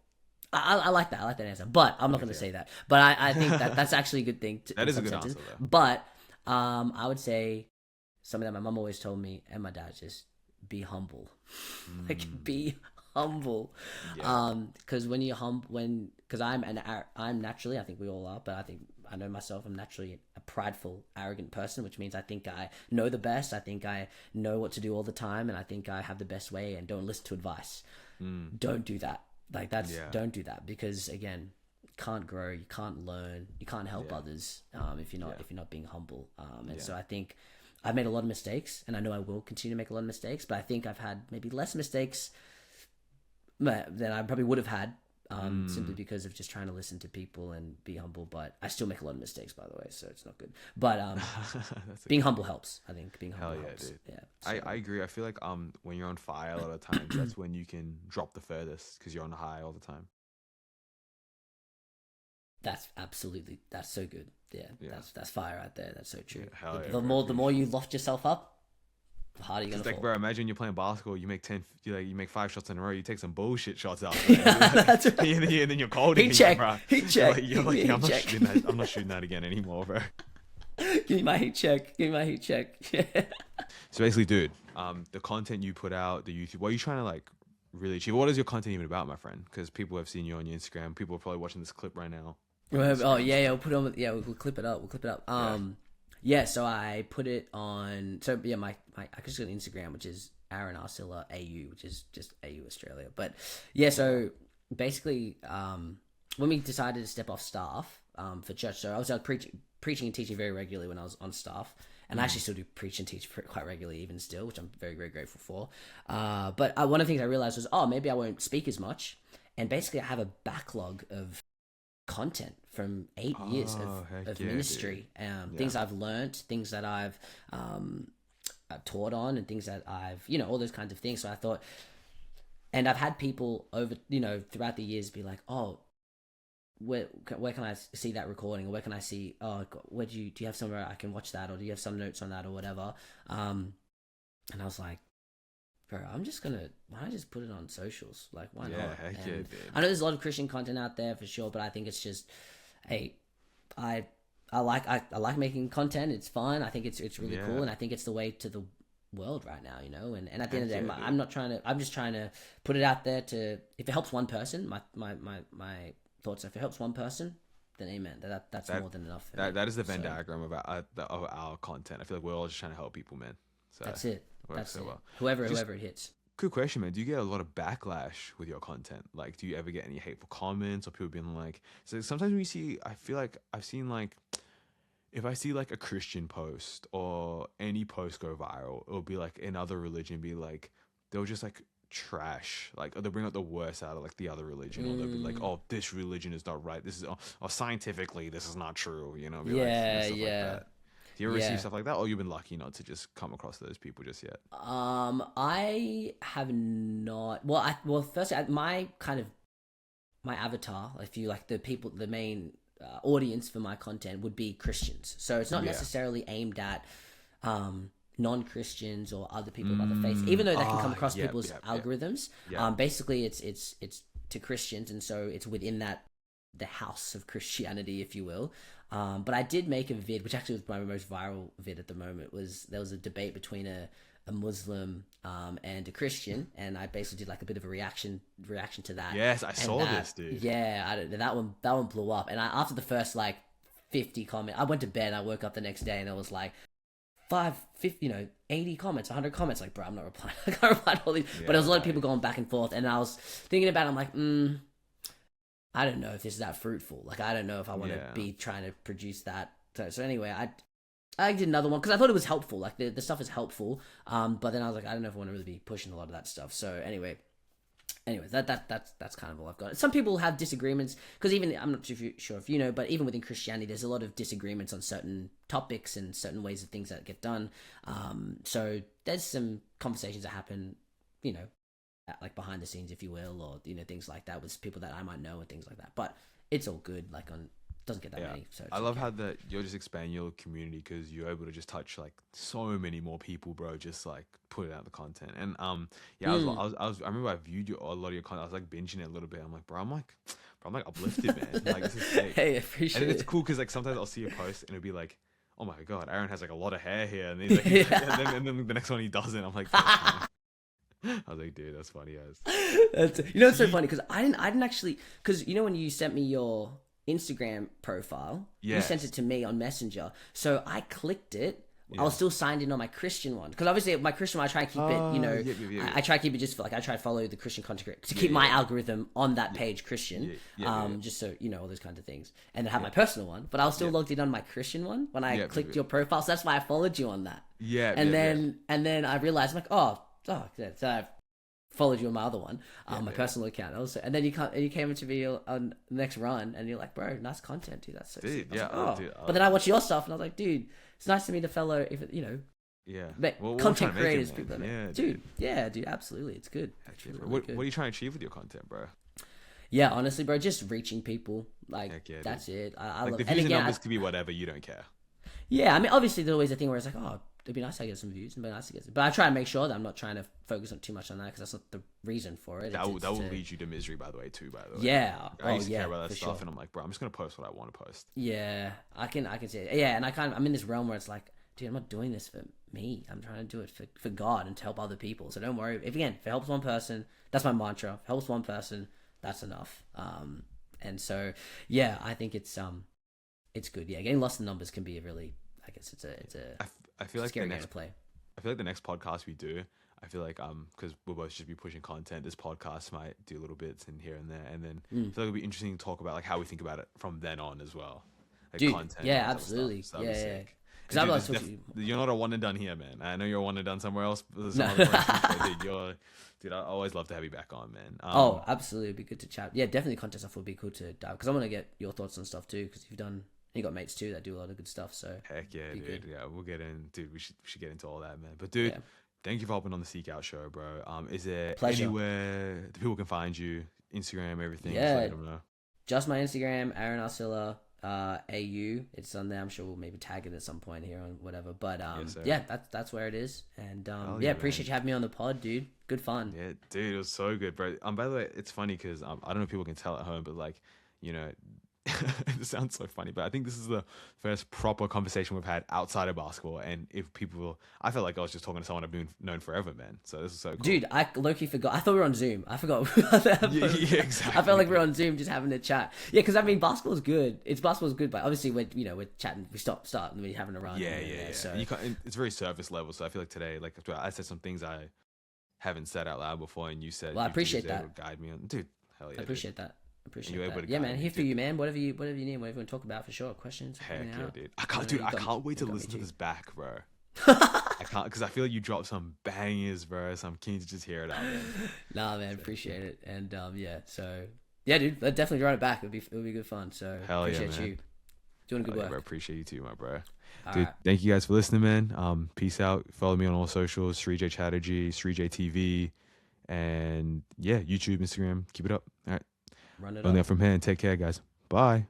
I like that. I like that answer, but I'm not going to say that. But I think that's actually a good thing. That is a good answer, though. But I would say something that my mom always told me, and my dad, just be humble. Like, be humble. Yeah. Because when you're because I'm naturally, I think we all are, but I know myself, I'm naturally a prideful, arrogant person, which means I think I know the best. I think I know what to do all the time, and I think I have the best way, and don't listen to advice. Don't do that. Like, don't do that, because again, you can't grow, you can't learn, you can't help others if you're not being humble. And so I think I've made a lot of mistakes, and I know I will continue to make a lot of mistakes, but I think I've had maybe less mistakes than I probably would have had, simply because of just trying to listen to people and be humble. But I still make a lot of mistakes, by the way, so it's not good. But being humble helps. I think being humble helps. Dude. Yeah, so. I agree. I feel like when you're on fire a lot of times, that's when you can drop the furthest because you're on high all the time. That's so good. Yeah. That's fire right there. That's so true. Yeah, the more you loft yourself up, the harder you're gonna fall. Like, bro, imagine you're playing basketball, you make 5 shots in a row, you take some bullshit shots out, That's right. and then you're cold. Heat check. You're like, I'm not shooting that again anymore, bro. Give me my heat check. So basically, dude, the content you put out, the YouTube, what are you trying to like really achieve? What is your content even about, my friend? Because people have seen you on your Instagram. People are probably watching this clip right now. Oh yeah, we'll put it on. Yeah, we'll clip it up. So I put it on. So yeah, my I just got an Instagram, which is Aaron Arcilla AU, which is just AU Australia. But yeah, so basically, when we decided to step off staff for church, so I was preaching and teaching very regularly when I was on staff, and I actually still do preach and teach quite regularly even still, which I'm very, very grateful for. But one of the things I realized was, maybe I won't speak as much, and basically I have a backlog of content from 8 years of ministry, things I've learned, things that I've taught on, and things that I've, all those kinds of things. So I thought, and I've had people over, throughout the years be like, where can I see that recording, or where can I see, where do you have somewhere I can watch that, or do you have some notes on that, or whatever. And I was like, bro, why don't I just put it on socials? Like, why not? Heck yeah, dude. I know there's a lot of Christian content out there for sure, but I think it's just, hey, I like making content. It's fun. I think it's really cool, and I think it's the way to the world right now, And at the end of the day, I'm just trying to put it out there to, if it helps one person, my thoughts, if it helps one person, then amen. That's more than enough. That is the Venn diagram of our content. I feel like we're all just trying to help people, man. So that's it. That's so it. well. Whoever it hits. Quick question, man. Do you get a lot of backlash with your content? Like, do you ever get any hateful comments, or people being like, so sometimes when you see, I feel like I've seen, like, if I see like a Christian post or any post go viral, it'll be like another religion, be like, they'll just like trash, like, or they'll bring out the worst out of like the other religion, or they'll be like, this religion is not right, this is, or scientifically this is not true, be like, stuff like that. Do you ever receive stuff like that, or you've been lucky not to just come across those people just yet? I have not. Well, firstly, my avatar, if you like, the main audience for my content would be Christians. So it's not necessarily aimed at non-Christians or other people of other faiths, even though that can come across people's algorithms. Basically, it's to Christians, and so it's within the house of Christianity, if you will. But I did make a vid, which actually was my most viral vid at the moment. There was a debate between a Muslim and a Christian, and I basically did like a bit of a reaction to that. Yes, I saw this, dude. Yeah, that one blew up. And after the first like 50 comments, I went to bed. I woke up the next day, and it was like 50, 80 comments, 100 comments. Like, bro, I'm not replying. I can't reply to all these. But there was a lot of people going back and forth, and I was thinking about it. I'm like, I don't know if this is that fruitful. Like, I don't know if I want to be trying to produce that. So anyway, I did another one because I thought it was helpful. Like, the stuff is helpful. But then I was like, I don't know if I want to really be pushing a lot of that stuff. So anyway, that's kind of all I've got. Some people have disagreements because even, I'm not too sure if you know, but even within Christianity, there's a lot of disagreements on certain topics and certain ways of things that get done. So there's some conversations that happen, like behind the scenes, if you will, or things like that with people that I might know and things like that. But it's all good. Like, doesn't get that many. So I love how that you're just expanding your community because you're able to just touch like so many more people, bro. Just like putting out the content, and I remember I viewed a lot of your content. I was like binging it a little bit. I'm like, bro, I'm like uplifted, man. Like, this is sick. Hey, I appreciate it. And it's cool because like sometimes I'll see a post and it'll be like, oh my god, Aaron has like a lot of hair here, and, he's like, and then the next one he doesn't. I'm like, I was like, dude, that's funny as. It's so funny because I didn't actually, because when you sent me your Instagram profile, you sent Yes. it to me on Messenger, so I clicked it. I Yeah. was still signed in on my Christian one because obviously my Christian one I try and keep it. I try to keep it just for I try to follow the Christian content creator to keep my algorithm on that page Christian, just so all those kinds of things, and then have my personal one. But I was still logged in on my Christian one when I clicked your profile, so that's why I followed you on that. And then I realized I'm like, so I followed you on my other one, my personal account also, and then you came into me on the next run, and you're like, bro, nice content, dude. That's so sick. But then I watched your stuff, and I was like, dude, it's nice to meet a fellow, content creators, people. Dude, absolutely, it's good. Really what are you trying to achieve with your content, bro? Yeah, honestly, bro, just reaching people, that's it. I like love, the views and numbers could be whatever, you don't care. Yeah, I mean, obviously, there's always a thing where it's like, oh, it'd be nice to get some views, and be nice to get some. But I try to make sure that I'm not trying to focus on too much on that because that's not the reason for it. That will lead you to misery, by the way. Yeah. I used to care about that stuff, and I'm like, bro, I'm just gonna post what I want to post. Yeah, I can see it. Yeah, and I'm in this realm where it's like, dude, I'm not doing this for me. I'm trying to do it for God and to help other people. So don't worry. If it helps one person, that's my mantra. If it helps one person, that's enough. And so yeah, I think it's good. Yeah, getting lost in numbers can be a really, I guess it's a I feel like scary game to play. I feel like the next podcast we do, I feel like because we'll both just be pushing content, this podcast might do little bits in here and there, and then I feel like it'll be interesting to talk about like how we think about it from then on as well. Like dude, content. Yeah, absolutely. So yeah. Because you're not a one and done here, man. I know you're a one and done somewhere else. Dude, I always love to have you back on, man. Absolutely, it'd be good to chat. Yeah, definitely content stuff would be cool to dive because I want to get your thoughts on stuff too. Because you got mates too that do a lot of good stuff. So heck yeah, dude. Good. Yeah, we'll get in, dude. We should get into all that, man. But dude, thank you for hopping on the Seek Out show, bro. Is there anywhere the people can find you? Instagram, everything. Yeah, just let them know. Just my Instagram, Aaron Arcilla. AU, it's on there. I'm sure we'll maybe tag it at some point here on whatever. But that's where it is. And appreciate you having me on the pod, dude. Good fun. Yeah, dude, it was so good, bro. By the way, it's funny because I don't know if people can tell at home, but like, it sounds so funny, but I think this is the first proper conversation we've had outside of basketball. And I felt like I was just talking to someone I've been known forever, man. So this is so cool. Dude, I low-key forgot. I thought we were on Zoom. I forgot. Yeah, exactly. I felt like we were on Zoom just having a chat. Yeah, because I mean, basketball's good. Basketball's good, but obviously we're chatting. We start and we're having a run. Yeah. So it's very surface level. So I feel like today, like I said some things I haven't said out loud before, and you said, well, I appreciate that. Guide me on, dude. Hell yeah, I appreciate that. Yeah, man. Here for you, man. Whatever you need, whatever you want to talk about, for sure. Questions. Heck yeah, dude. I can't wait to listen to this back, bro. I can't because I feel like you dropped some bangers, bro. So I'm keen to just hear it out, man. Nah, man. Appreciate it. And so yeah, dude. Let's definitely run it back. It'll be good fun. So appreciate you doing good work. Bro, appreciate you too, my bro. All dude, right. Thank you guys for listening, man. Peace out. Follow me on all socials, Srijay Chatterjee, Srijay TV, and yeah, YouTube, Instagram. Keep it up. All right. Run it Only up. up from here and take care, guys. Bye.